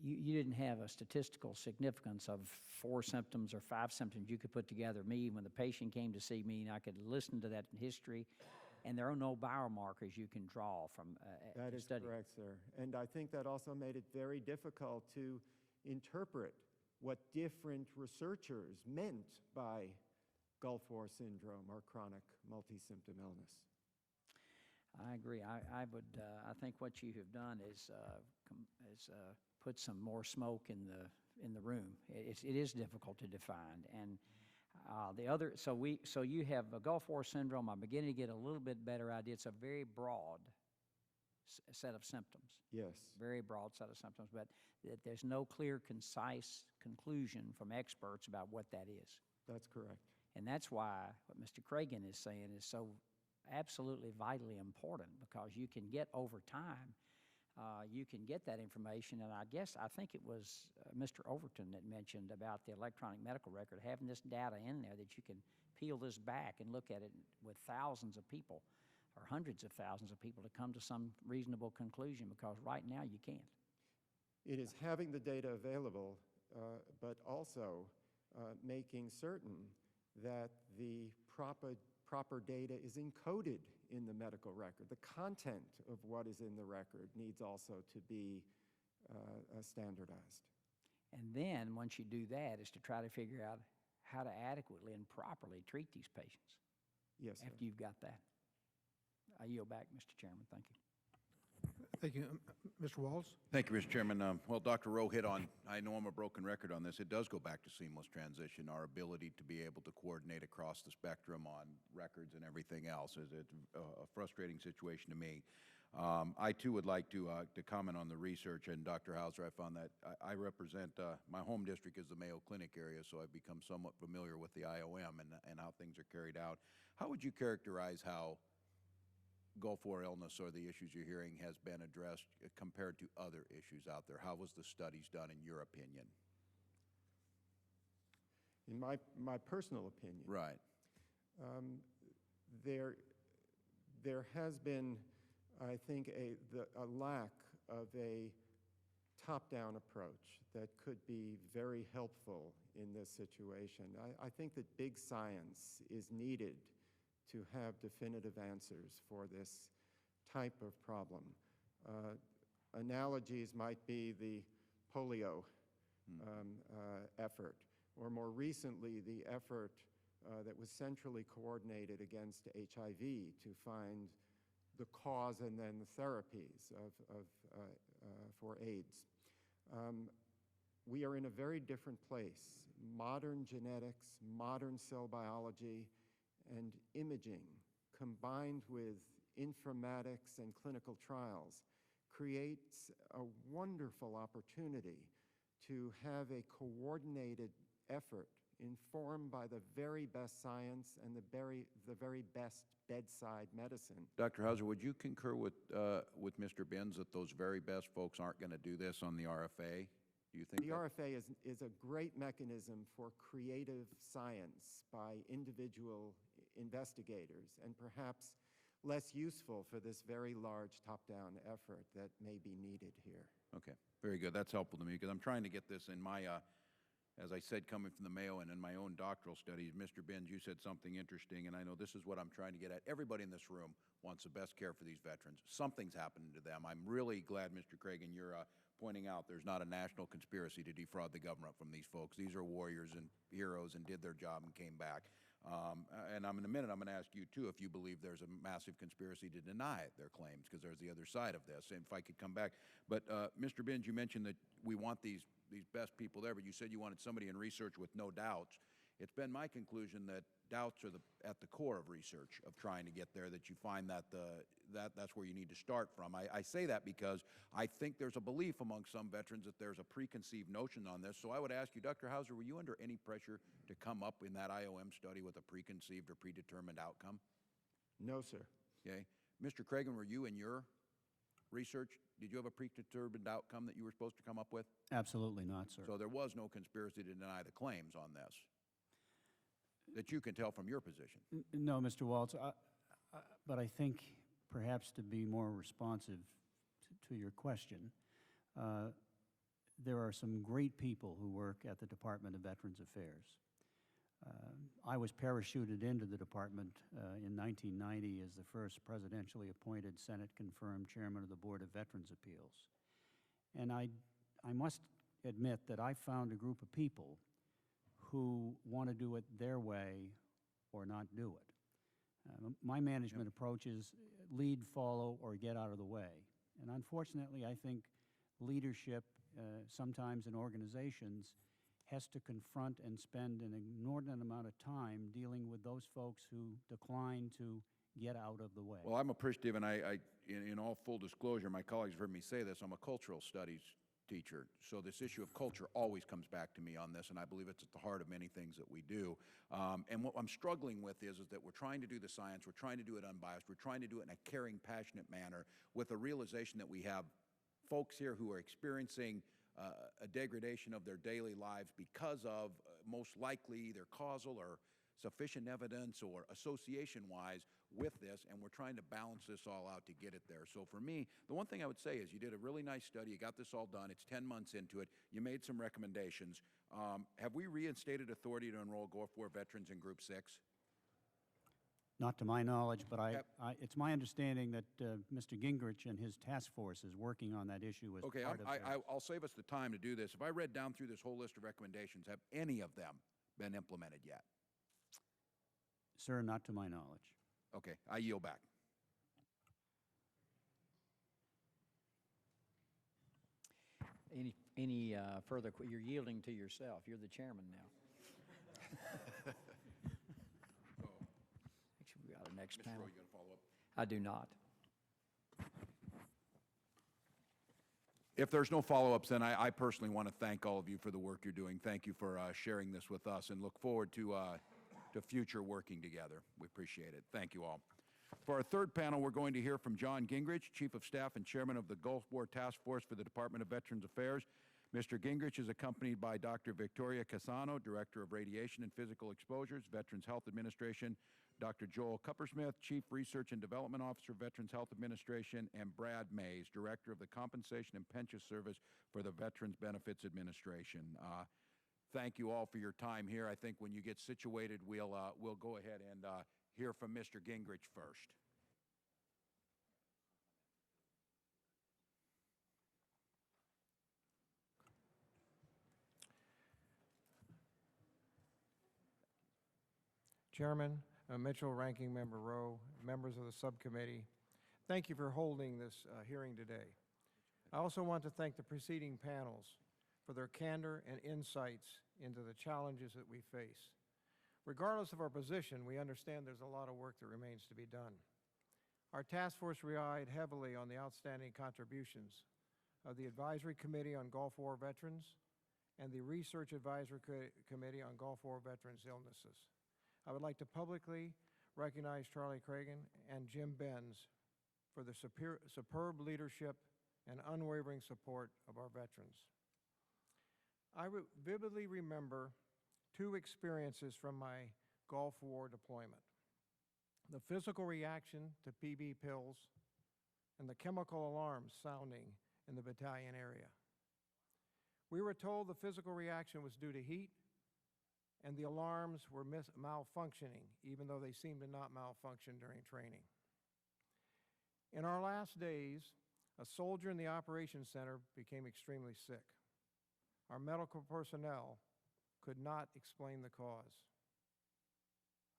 you didn't have a statistical significance of 4 symptoms or 5 symptoms you could put together. Me, when the patient came to see me, and I could listen to that history, and there are no biomarkers you can draw from That is study. correct, sir. And I think that also made it very difficult to interpret what different researchers meant by Gulf War syndrome or chronic multi-symptom illness. I agree. I think what you have done is put some more smoke in the room. It is difficult to define, and so you have a Gulf War syndrome. I'm beginning to get a little bit better idea. It's a very broad set of symptoms. Yes. Very broad set of symptoms, but there's no clear, concise conclusion from experts about what that is. That's correct. And that's why what Mr. Cragin is saying is so absolutely vitally important, because you can get over time, you can get that information. And I think it was Mr. Overton that mentioned about the electronic medical record, having this data in there that you can peel this back and look at it with thousands of people or hundreds of thousands of people to come to some reasonable conclusion, because right now you can't. It is having the data available, but also making certain that the proper data is encoded in the medical record. The content of what is in the record needs also to be standardized. And then once you do that is to try to figure out how to adequately and properly treat these patients. Yes, sir. After you've got that. I yield back, Mr. Chairman. Thank you. Thank you. Mr. Walls? Thank you, Mr. Chairman. Well, Dr. Rowe hit on, I know I'm a broken record on this, it does go back to seamless transition, our ability to be able to coordinate across the spectrum on records and everything else. It's a frustrating situation to me. I, too, would like to comment on the research, and Dr. Hauser, I found that I represent, my home district is the Mayo Clinic area, so I've become somewhat familiar with the IOM and how things are carried out. How would you characterize how Gulf War illness or the issues you're hearing has been addressed compared to other issues out there? How was the studies done in your opinion? In my personal opinion, Right. There has been, I think, a lack of a top-down approach that could be very helpful in this situation. I think that big science is needed to have definitive answers for this type of problem. Analogies might be the polio effort, or more recently, the effort that was centrally coordinated against HIV to find the cause and then the therapies of for AIDS. We are in a very different place. Modern genetics, modern cell biology, and imaging combined with informatics and clinical trials creates a wonderful opportunity to have a coordinated effort informed by the very best science and the very best bedside medicine. Dr. Hauser, would you concur with Mr. Binns that those very best folks aren't going to do this on the RFA? Do you think the RFA is a great mechanism for creative science by individual investigators, and perhaps less useful for this very large top-down effort that may be needed here. Okay, very good. That's helpful to me because I'm trying to get this in my, as I said, coming from the Mayo and in my own doctoral studies. Mr. Binns, you said something interesting, and I know this is what I'm trying to get at. Everybody in this room wants the best care for these veterans. Something's happening to them. I'm really glad, Mr. Cragin, you're pointing out there's not a national conspiracy to defraud the government from these folks. These are warriors and heroes and did their job and came back. And in a minute, I'm going to ask you, too, if you believe there's a massive conspiracy to deny their claims, because there's the other side of this, and if I could come back. But, Mr. Binns, you mentioned that we want these best people there, but you said you wanted somebody in research with no doubts. It's been my conclusion that doubts are at the core of research, of trying to get there, that you find that that's where you need to start from. I say that because I think there's a belief among some veterans that there's a preconceived notion on this. So I would ask you, Dr. Hauser, were you under any pressure to come up in that IOM study with a preconceived or predetermined outcome? No, sir. Okay. Mr. Cragin, were you in your research, did you have a predetermined outcome that you were supposed to come up with? Absolutely not, sir. So there was no conspiracy to deny the claims on this, that you can tell from your position? No, Mr. Waltz, but I think perhaps to be more responsive to your question, there are some great people who work at the Department of Veterans Affairs. I was parachuted into the department in 1990 as the first presidentially appointed Senate-confirmed chairman of the Board of Veterans Appeals. And I must admit that I found a group of people who want to do it their way or not do it. My management approach is lead, follow, or get out of the way. And unfortunately, I think leadership, sometimes in organizations, has to confront and spend an inordinate amount of time dealing with those folks who decline to get out of the way. Well, I'm appreciative, and in all full disclosure, my colleagues have heard me say this, I'm a cultural studies teacher, so this issue of culture always comes back to me on this, and I believe it's at the heart of many things that we do. And what I'm struggling with is that we're trying to do the science, we're trying to do it unbiased, we're trying to do it in a caring, passionate manner with a realization that we have folks here who are experiencing a degradation of their daily lives because of most likely either causal or sufficient evidence or association-wise with this, and we're trying to balance this all out to get it there. So for me, the one thing I would say is you did a really nice study, you got this all done, it's 10 months into it, you made some recommendations. Have we reinstated authority to enroll Gulf War veterans in Group 6? Not to my knowledge, but it's my understanding that Mr. Gingrich and his task force is working on that issue as Okay, part of I'll save us the time to do this. If I read down through this whole list of recommendations, have any of them been implemented yet? Sir, not to my knowledge. Okay, I yield back. Any further, you're yielding to yourself. You're the chairman now. Actually, we got our next panel. Rowe, you going to follow up? I do not. If there's no follow-ups, then I personally want to thank all of you for the work you're doing. Thank you for sharing this with us, and look forward to future working together. We appreciate it. Thank you all. For our third panel, we're going to hear from John Gingrich, Chief of Staff and Chairman of the Gulf War Task Force for the Department of Veterans Affairs. Mr. Gingrich is accompanied by Dr. Victoria Cassano, Director of Radiation and Physical Exposures, Veterans Health Administration, Dr. Joel Kupersmith, Chief Research and Development Officer, Veterans Health Administration, and Brad Mays, Director of the Compensation and Pension Service for the Veterans Benefits Administration. Thank you all for your time here. I think when you get situated, we'll go ahead and hear from Mr. Gingrich first. Chairman Mitchell, Ranking Member Rowe, members of the subcommittee, thank you for holding this hearing today. I also want to thank the preceding panels for their candor and insights into the challenges that we face. Regardless of our position, we understand there's a lot of work that remains to be done. Our task force relied heavily on the outstanding contributions of the Advisory Committee on Gulf War Veterans and the Research Advisory Committee on Gulf War Veterans Illnesses. I would like to publicly recognize Charlie Cragin and Jim Benz for the superb leadership and unwavering support of our veterans. I vividly remember two experiences from my Gulf War deployment: the physical reaction to PB pills and the chemical alarms sounding in the battalion area. We were told the physical reaction was due to heat and the alarms were malfunctioning, even though they seemed to not malfunction during training. In our last days, a soldier in the operations center became extremely sick. Our medical personnel could not explain the cause.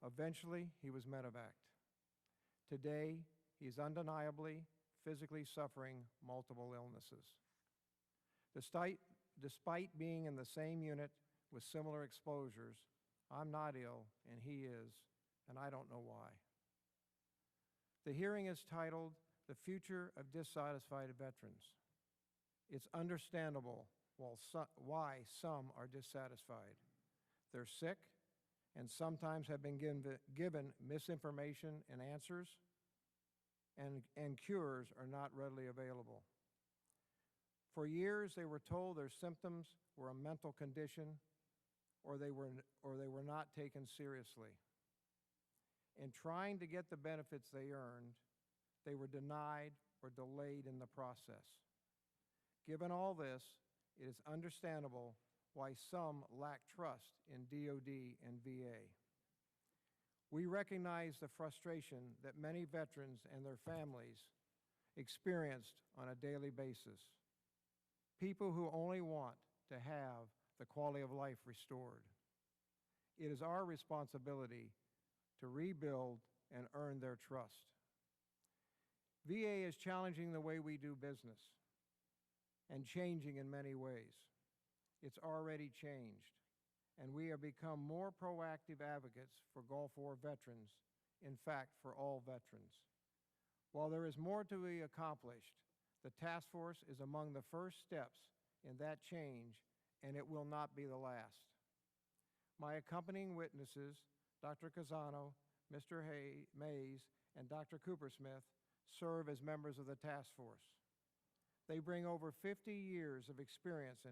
Eventually, he was medevaced. Today, he is undeniably physically suffering multiple illnesses. Despite being in the same unit with similar exposures, I'm not ill, and he is, and I don't know why. The hearing is titled, "The Future of Dissatisfied Veterans." It's understandable why some are dissatisfied. They're sick and sometimes have been given misinformation and answers, and cures are not readily available. For years, they were told their symptoms were a mental condition or they were not taken seriously. In trying to get the benefits they earned, they were denied or delayed in the process. Given all this, it is understandable why some lack trust in DoD and VA. We recognize the frustration that many veterans and their families experienced on a daily basis. People who only want to have the quality of life restored. It is our responsibility to rebuild and earn their trust. VA is challenging the way we do business and changing in many ways. It's already changed, and we have become more proactive advocates for Gulf War veterans, in fact, for all veterans. While there is more to be accomplished, the task force is among the first steps in that change, and it will not be the last. My accompanying witnesses, Dr. Cassano, Mr. Mays, and Dr. Kupersmith, serve as members of the task force. They bring over 50 years of experience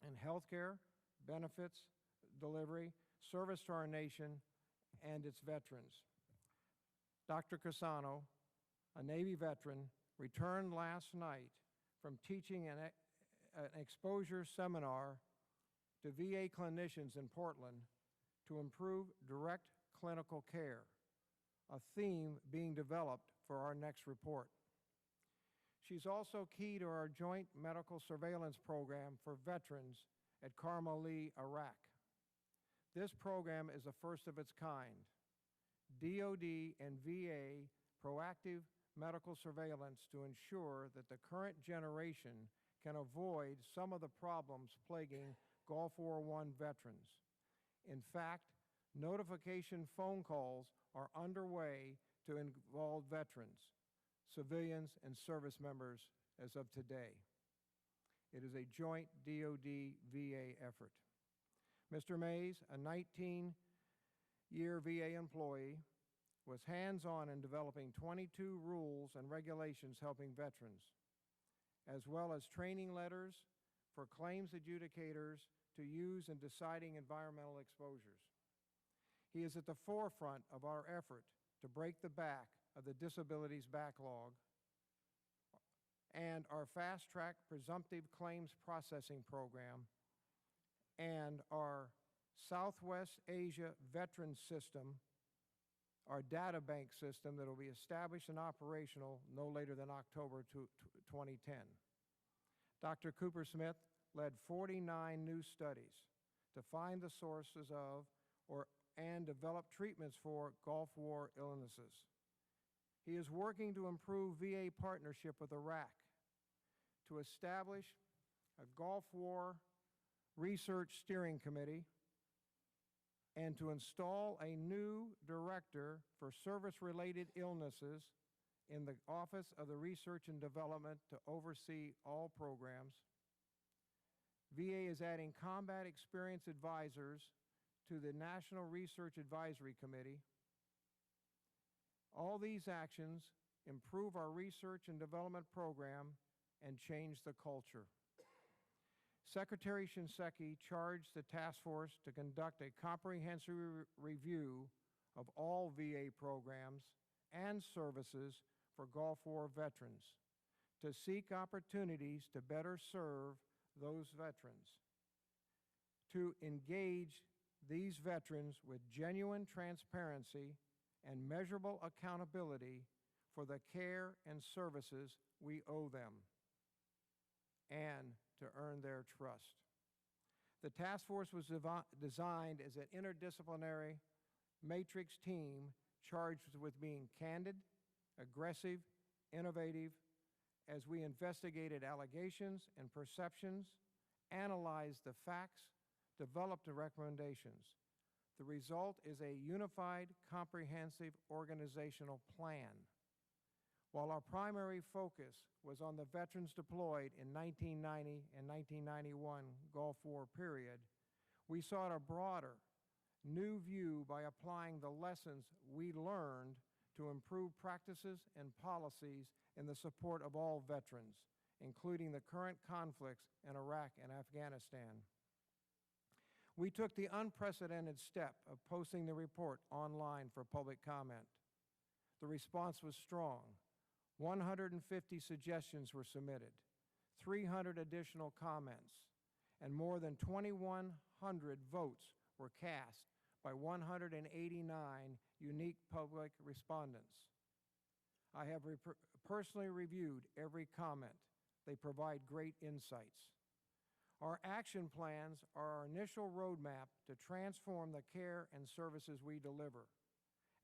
in healthcare, benefits, delivery, service to our nation, and its veterans. Dr. Cassano, a Navy veteran, returned last night from teaching an exposure seminar to VA clinicians in Portland to improve direct clinical care, a theme being developed for our next report. She's also key to our Joint Medical Surveillance Program for veterans at Karmali, Iraq. This program is a first of its kind. DoD and VA proactive medical surveillance to ensure that the current generation can avoid some of the problems plaguing Gulf War I veterans. In fact, notification phone calls are underway to involve veterans, civilians, and service members as of today. It is a joint DoD-VA effort. Mr. Mays, a 19-year VA employee, was hands-on in developing 22 rules and regulations helping veterans, as well as training letters for claims adjudicators to use in deciding environmental exposures. He is at the forefront of our effort to break the back of the disabilities backlog and our fast-track presumptive claims processing program and our Southwest Asia Veterans System, our data bank system that will be established and operational no later than October 2010. Dr. Kupersmith led 49 new studies to find the sources of and develop treatments for Gulf War illnesses. He is working to improve VA partnership with Iraq to establish a Gulf War Research Steering Committee and to install a new director for service-related illnesses in the Office of the Research and Development to oversee all programs. VA is adding combat experience advisors to the National Research Advisory Committee. All these actions improve our research and development program and change the culture. Secretary Shinseki charged the task force to conduct a comprehensive review of all VA programs and services for Gulf War veterans to seek opportunities to better serve those veterans, to engage these veterans with genuine transparency and measurable accountability for the care and services we owe them, and to earn their trust. The task force was designed as an interdisciplinary matrix team charged with being candid, aggressive, innovative, as we investigated allegations and perceptions, analyzed the facts, developed the recommendations. The result is a unified, comprehensive organizational plan. While our primary focus was on the veterans deployed in 1990 and 1991 Gulf War period, we sought a broader, new view by applying the lessons we learned to improve practices and policies in the support of all veterans, including the current conflicts in Iraq and Afghanistan. We took the unprecedented step of posting the report online for public comment. The response was strong. 150 suggestions were submitted, 300 additional comments, and more than 2,100 votes were cast by 189 unique public respondents. I have personally reviewed every comment. They provide great insights. Our action plans are our initial roadmap to transform the care and services we deliver,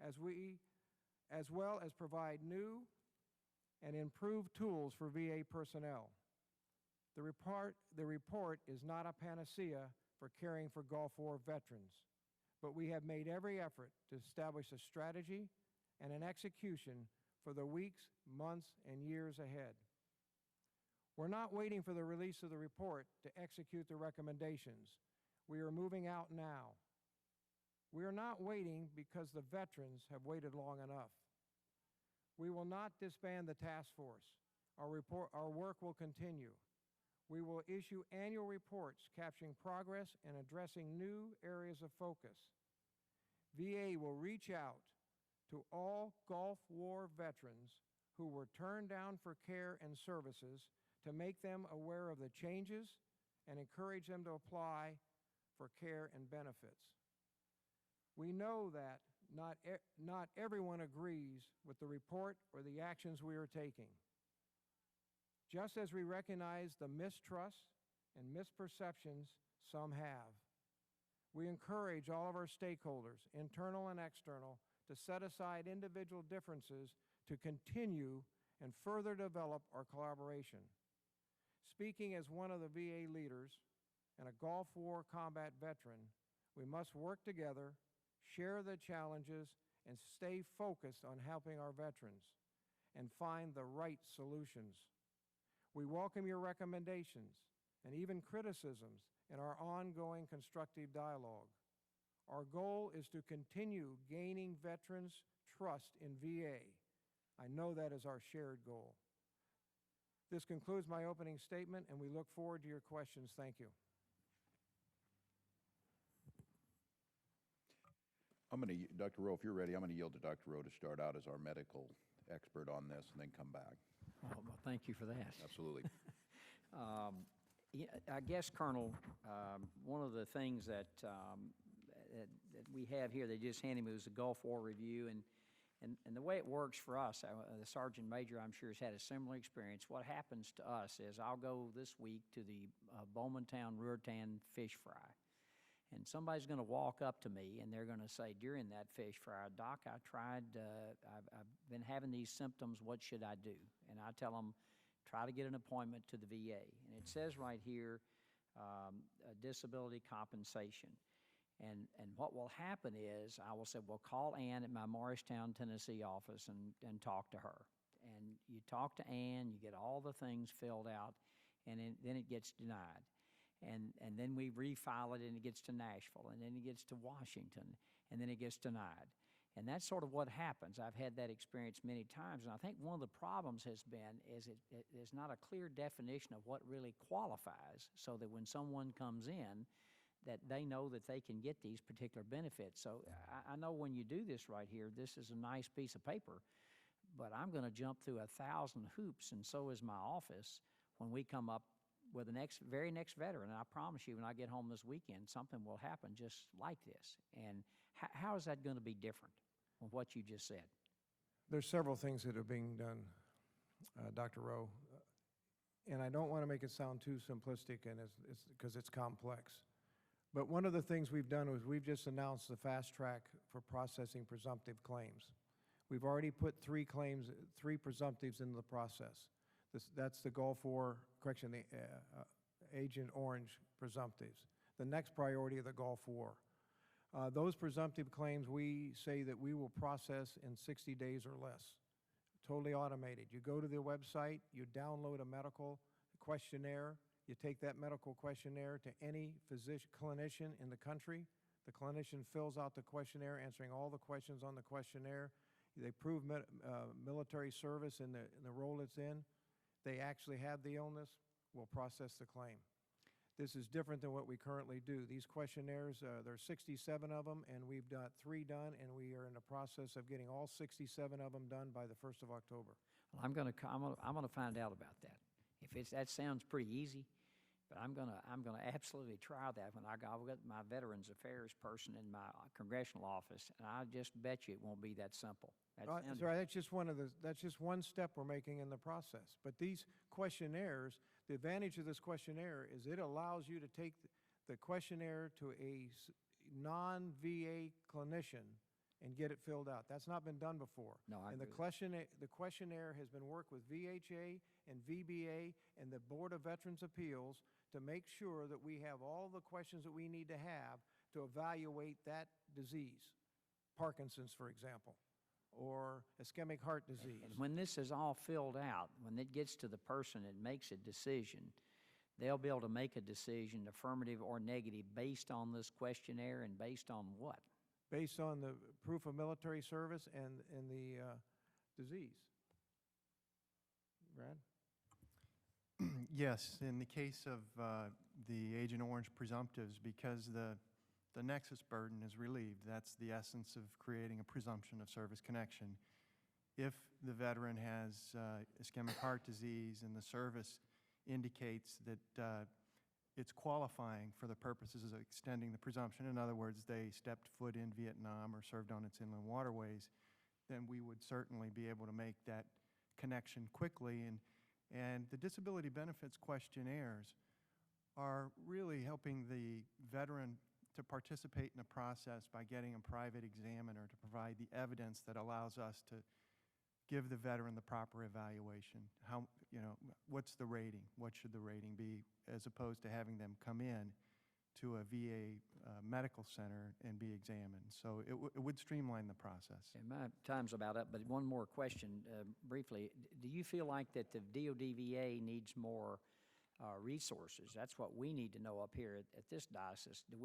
as well as provide new and improved tools for VA personnel. The report is not a panacea for caring for Gulf War veterans, but we have made every effort to establish a strategy and an execution for the weeks, months, and years ahead. We're not waiting for the release of the report to execute the recommendations. We are moving out now. We are not waiting because the veterans have waited long enough. We will not disband the task force. Our work will continue. We will issue annual reports capturing progress and addressing new areas of focus. VA will reach out to all Gulf War veterans who were turned down for care and services to make them aware of the changes and encourage them to apply for care and benefits. We know that not everyone agrees with the report or the actions we are taking. Just as we recognize the mistrust and misperceptions some have, we encourage all of our stakeholders, internal and external, to set aside individual differences to continue and further develop our collaboration. Speaking as one of the VA leaders and a Gulf War combat veteran, we must work together, share the challenges, and stay focused on helping our veterans and find the right solutions. We welcome your recommendations and even criticisms in our ongoing constructive dialogue. Our goal is to continue gaining veterans' trust in VA. I know that is our shared goal. This concludes my opening statement, and we look forward to your questions. Thank you. Dr. Rowe, if you're ready, I'm going to yield to Dr. Rowe to start out as our medical expert on this and then come back. Oh, well, thank you for that. Absolutely. Yeah, I guess, Colonel, one of the things that we have here, they just handed me, was the Gulf War Review, and the way it works for us, the Sergeant Major, I'm sure, has had a similar experience. What happens to us is I'll go this week to the Bowmantown Ruhrtan fish fry, and somebody's going to walk up to me, and they're going to say during that fish fry, Doc, I've been having these symptoms, what should I do? And I tell them, try to get an appointment to the VA. And it says right here, disability compensation. And what will happen is I will say, well, call Ann at my Morristown, Tennessee office and talk to her. And you talk to Ann, you get all the things filled out, and then it gets denied. And then we refile it, and it gets to Nashville, and then it gets to Washington, and then it gets denied. And that's sort of what happens. I've had that experience many times, and I think one of the problems has been is there's not a clear definition of what really qualifies, so that when someone comes in, that they know that they can get these particular benefits. So I know when you do this right here, this is a nice piece of paper, but I'm going to jump through 1,000 hoops, and so is my office when we come up with the very next veteran. And I promise you, when I get home this weekend, something will happen just like this. And how is that going to be different from what you just said? There's several things that are being done, Dr. Rowe, and I don't want to make it sound too simplistic, and because it's complex. But one of the things we've done is we've just announced the fast track for processing presumptive claims. We've already put three presumptives into the process. That's the Gulf War, the Agent Orange presumptives. The next priority of the Gulf War. Those presumptive claims, we say that we will process in 60 days or less. Totally automated. You go to the website, you download a medical questionnaire, you take that medical questionnaire to any clinician in the country. The clinician fills out the questionnaire, answering all the questions on the questionnaire. They prove military service in the role it's in. They actually have the illness. We'll process the claim. This is different than what we currently do. These questionnaires, there are 67 of them, and we've got 3 done, and we are in the process of getting all 67 of them done by the 1st of October. Well, I'm going to find out about that. That sounds pretty easy, but I'm going to absolutely try that when I go with my Veterans Affairs person in my congressional office, and I just bet you it won't be that simple. Sorry, that's just one step we're making in the process. But these questionnaires, the advantage of this questionnaire is it allows you to take the questionnaire to a non-VA clinician and get it filled out. That's not been done before. No, I and agree. The questionnaire has been worked with VHA and VBA and the Board of Veterans Appeals to make sure that we have all the questions that we need to have to evaluate that disease. Parkinson's, for example, or ischemic heart disease. And when this is all filled out, when it gets to the person that makes a decision, they'll be able to make a decision, affirmative or negative, based on this questionnaire and based on what? Based on the proof of military service and the disease. Brad? Yes, in the case of the Agent Orange presumptives, because the nexus burden is relieved, that's the essence of creating a presumption of service connection. If the veteran has ischemic heart disease and the service indicates that it's qualifying for the purposes of extending the presumption, in other words, they stepped foot in Vietnam or served on its inland waterways, then we would certainly be able to make that connection quickly. And the disability benefits questionnaires are really helping the veteran to participate in the process by getting a private examiner to provide the evidence that allows us to give the veteran the proper evaluation. What's the rating? What should the rating be, as opposed to having them come in to a VA medical center and be examined. So it would streamline the process. And my time's about up, but one more question briefly. Do you feel like that the DoD VA needs more resources? That's what we need to know up here at this diocese. Do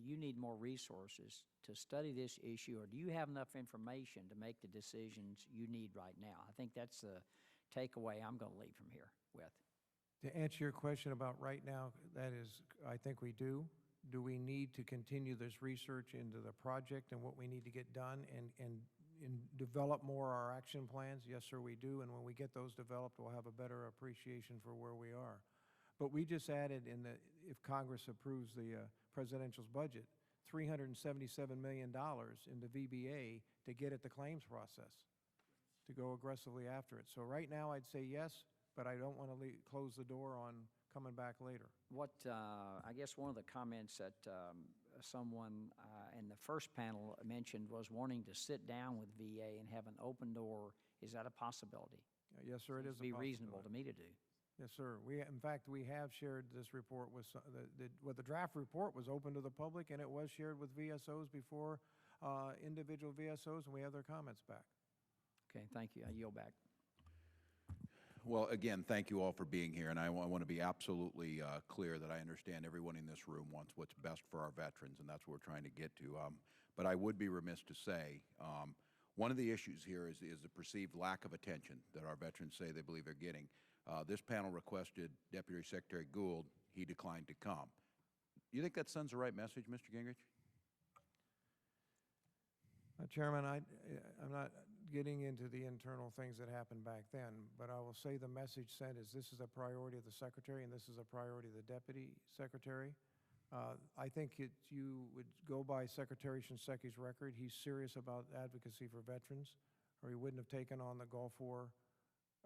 you need more resources to study this issue, or do you have enough information to make the decisions you need right now? I think that's the takeaway I'm going to leave from here with. To answer your question about right now, that is, I think we do. Do we need to continue this research into the project and what we need to get done and develop more our action plans? Yes, sir, we do. And when we get those developed, we'll have a better appreciation for where we are. But we just added, if Congress approves the presidential's budget, $377 million into VBA to get at the claims process, to go aggressively after it. So right now I'd say yes, but I don't want to close the door on coming back later. What, I guess one of the comments that someone in the first panel mentioned was wanting to sit down with VA and have an open door. Is that a possibility? Yes, sir, it is Seems to a be reasonable to possibility. me to do. Yes, sir. In fact, we have shared this report with, the draft report was open to the public, and it was shared with VSOs before individual VSOs, and we have their comments back. Okay, thank you. I yield back. Well, again, thank you all for being here, and I want to be absolutely clear that I understand everyone in this room wants what's best for our veterans, and that's what we're trying to get to. But I would be remiss to say, one of the issues here is the perceived lack of attention that our veterans say they believe they're getting. This panel requested Deputy Secretary Gould. He declined to come. You think that sends the right message, Mr. Gingrich? Chairman, I'm not getting into the internal things that happened back then, but I will say the message sent is this is a priority of the Secretary and this is a priority of the Deputy Secretary. I think you would go by Secretary Shinseki's record. He's serious about advocacy for veterans, or he wouldn't have taken on the Gulf War,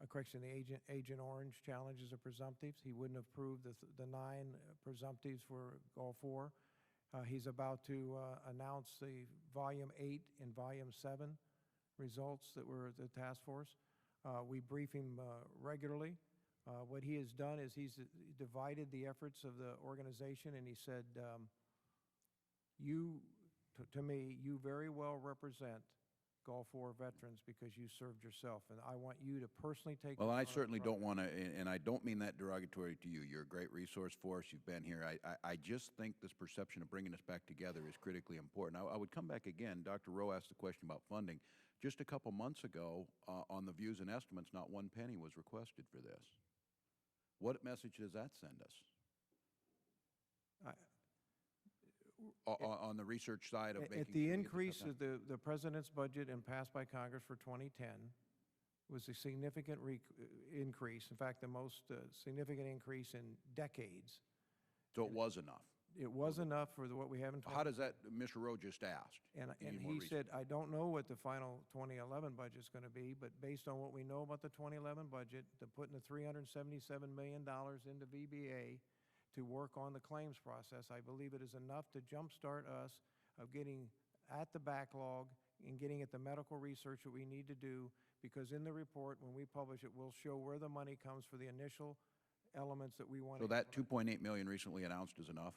correction, the Agent Orange challenges of presumptives. He wouldn't have proved the 9 presumptives for Gulf War. He's about to announce the Volume 8 and Volume 7 results that were the task force. We brief him regularly. What he has done is he's divided the efforts of the organization, and he said, to me, you very well represent Gulf War veterans because you served yourself, and I want you to personally take. Well, I certainly don't want to, and I don't mean that derogatory to you. You're a great resource for us. You've been here. I just think this perception of bringing us back together is critically important. I would come back again. Dr. Rowe asked the question about funding. Just a couple months ago, on the views and estimates, not one penny was requested for this. What message does that send us? On the research side of making at the sure we get increase stuff of the president's budget and passed by Congress for 2010 was a significant increase. In fact, the most significant increase in decades. So it was enough. It was enough for what we have in. How does that? Mr. Rowe just asked. And he said, I don't know what the final 2011 budget is going to be, but based on what we know about the 2011 budget, to putting the $377 million into VBA to work on the claims process, I believe it is enough to jumpstart us of getting at the backlog and getting at the medical research that we need to do, because in the report, when we publish it, we'll show where the money comes for the initial elements that we want. So that $2.8 million recently announced is enough?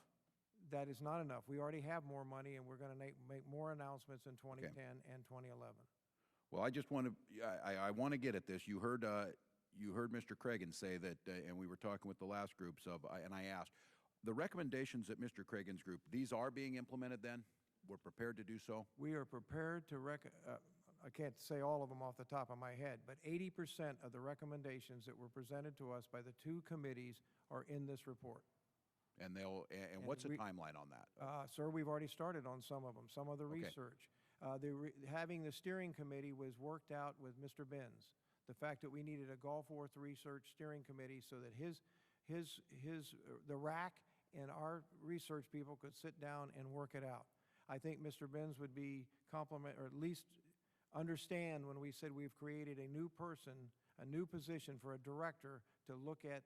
That is not enough. We already have more money, and we're going to make more announcements in 2010 and 2011. Well, I just want to, I want to get at this. You heard Mr. Cragin say that, and we were talking with the last groups and I asked, the recommendations at Mr. Cragin's group, these are being implemented then? We're prepared to do so? We are prepared to, I can't say all of them off the top of my head, but 80% of the recommendations that were presented to us by the 2 committees are in this report. And what's the timeline on that? Sir, we've already started on some of them, some of the research. Having the steering committee was worked out with Mr. Benz. The fact that we needed a Gulf War research steering committee so that the RAC and our research people could sit down and work it out. I think Mr. Benz would be compliment, or at least understand when we said we've created a new person, a new position for a director to look at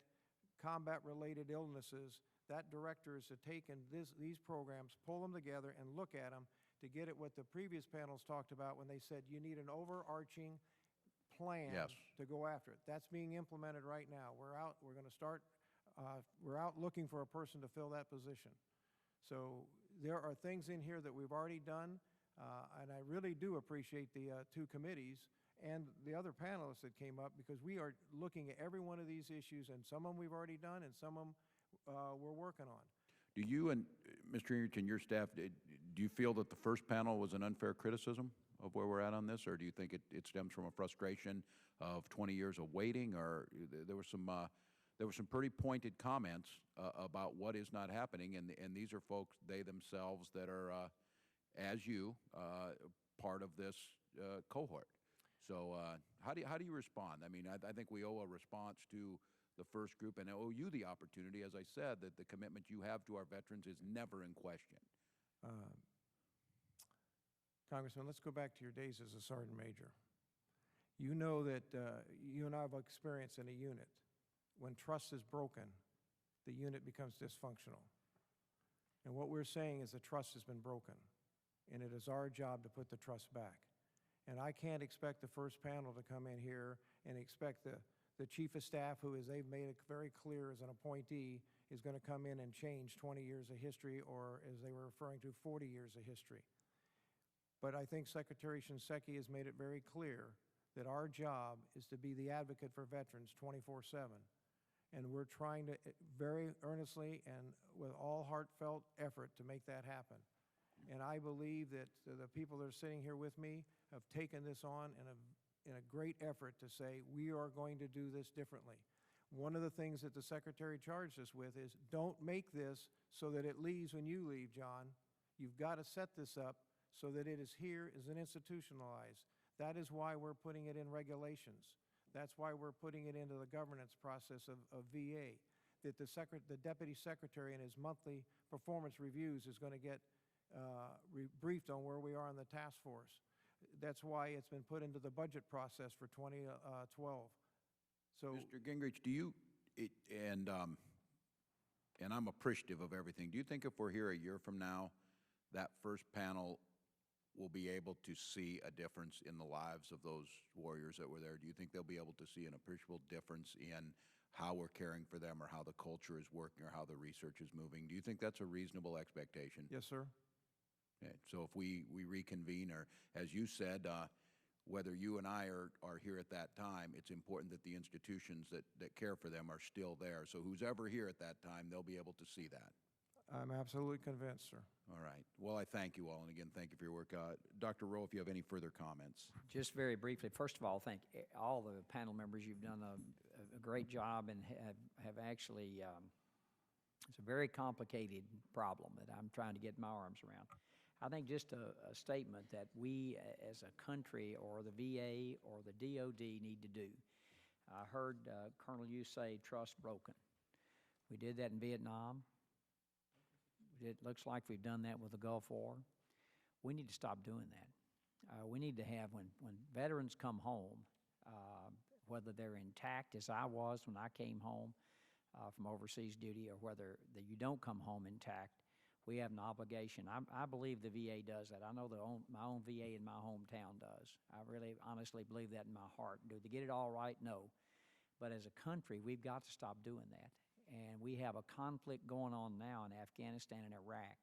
combat-related illnesses. That director is to take in these programs, pull them together, and look at them to get at what the previous panels talked about when they said you need an overarching plan to go after it. That's being implemented right now. We're going to start, we're out looking for a person to fill that position. So there are things in here that we've already done, and I really do appreciate the 2 committees and the other panelists that came up, because we are looking at every one of these issues, and some of them we've already done and some of them we're working on. Do you and Mr. Gingrich and your staff, do you feel that the first panel was an unfair criticism of where we're at on this, or do you think it stems from a frustration of 20 years of waiting, or there were some pretty pointed comments about what is not happening, and these are folks, they themselves, that are, as you, part of this cohort. So how do you respond? I mean, I think we owe a response to the first group, and I owe you the opportunity, as I said, that the commitment you have to our veterans is never in question. Congressman, let's go back to your days as a sergeant major. You know that you and I have experience in a unit. When trust is broken, the unit becomes dysfunctional. And what we're saying is the trust has been broken, and it is our job to put the trust back. And I can't expect the first panel to come in here and expect the chief of staff, who is, they've made it very clear as an appointee, is going to come in and change 20 years of history, or as they were referring to, 40 years of history. But I think Secretary Shinseki has made it very clear that our job is to be the advocate for veterans 24/7. And we're trying to very earnestly and with all heartfelt effort to make that happen. And I believe that the people that are sitting here with me have taken this on in a great effort to say, we are going to do this differently. One of the things that the Secretary charged us with is, don't make this so that it leaves when you leave, John. You've got to set this up so that it is here as an institutionalized. That is why we're putting it in regulations. That's why we're putting it into the governance process of VA, that the Deputy Secretary in his monthly performance reviews is going to get briefed on where we are in the task force. That's why it's been put into the budget process for 2012. So, Mr. Gingrich, do you, and I'm appreciative of everything, do you think if we're here a year from now, that first panel will be able to see a difference in the lives of those warriors that were there? Do you think they'll be able to see an appreciable difference in how we're caring for them, or how the culture is working, or how the research is moving? Do you think that's a reasonable expectation? yes, sir. Okay, so if we reconvene, or as you said, whether you and I are here at that time, it's important that the institutions that care for them are still there. So who's ever here at that time, they'll be able to see that. I'm absolutely convinced, sir. All right. Well, I thank you all, and again, thank you for your work. Dr. Rowe, if you have any further comments. Just very briefly, first of all, thank all the panel members. You've done a great job, and have actually, it's a very complicated problem that I'm trying to get my arms around. I think just a statement that we as a country, or the VA or the DOD, need to do. I heard Colonel Yu say trust broken. We did that in Vietnam. It looks like we've done that with the Gulf War. We need to stop doing that. We need to have, when veterans come home, whether they're intact as I was when I came home from overseas duty, or whether you don't come home intact, we have an obligation. I believe the VA does that. I know my own VA in my hometown does. I really honestly believe that in my heart. Do they get it all right? No. But as a country, we've got to stop doing that. And we have a conflict going on now in Afghanistan and Iraq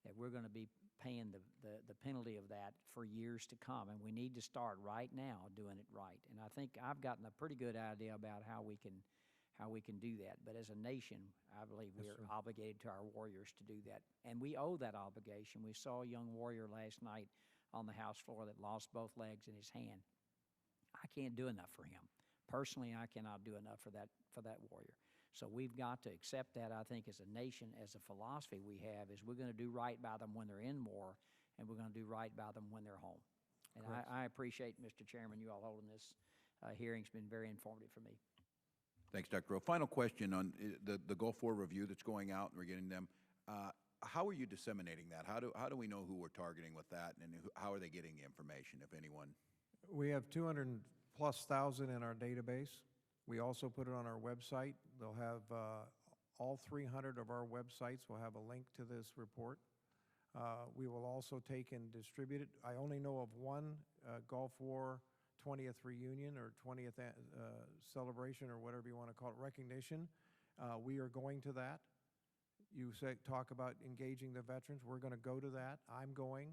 that we're going to be paying the penalty of that for years to come. And we need to start right now doing it right. And I think I've gotten a pretty good idea about how we can do that. But as a nation, I believe we're obligated to our warriors to do that. And we owe that obligation. We saw a young warrior last night on the House floor that lost both legs in his hand. I can't do enough for him. Personally, I cannot do enough for that warrior. So we've got to accept that, I think, as a nation, as a philosophy we have, is we're going to do right by them when they're in war, and we're going to do right by them when they're home. And I appreciate, Mr. Chairman, you all holding this hearing. It's been very informative for me. Thanks, Dr. Rowe. Final question on the Gulf War review that's going out, and we're getting them. How are you disseminating that? How do we know who we're targeting with that, and how are they getting the information, if anyone? We have 200+ thousand in our database. We also put it on our website. They'll have all 300 of our websites will have a link to this report. We will also take and distribute it. I only know of one Gulf War 20th reunion, or 20th celebration, or whatever you want to call it, recognition. We are going to that. You talk about engaging the veterans. We're going to go to that. I'm going.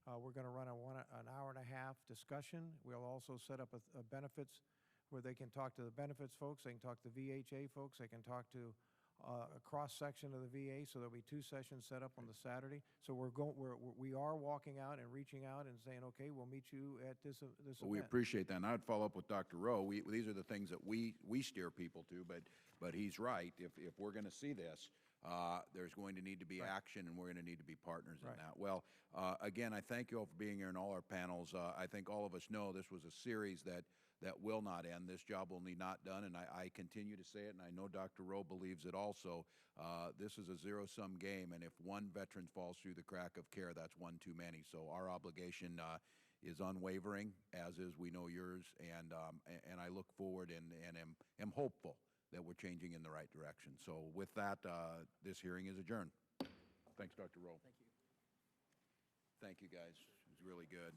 We're going to run an hour and a half discussion. We'll also set up a benefits where they can talk to the benefits folks, they can talk to VHA folks, they can talk to a cross-section of the VA, so there'll be 2 sessions set up on the Saturday. So we are walking out and reaching out and saying, okay, we'll meet you at this event. We appreciate that, and I'd follow up with Dr. Rowe. These are the things that we steer people to, but he's right. If we're going to see this, there's going to need to be action, and we're going to need to be partners in that. Well, again, I thank you all for being here in all our panels. I think all of us know this was a series that will not end. This job will need not done, and I continue to say it, and I know Dr. Rowe believes it also. This is a zero-sum game, and if one veteran falls through the crack of care, that's one too many. So our obligation is unwavering, as is, we know, yours, and I look forward and am hopeful that we're changing in the right direction. So with that, this hearing is adjourned. Thanks, Dr. Rowe. Thank you. Thank you, guys. It was really good.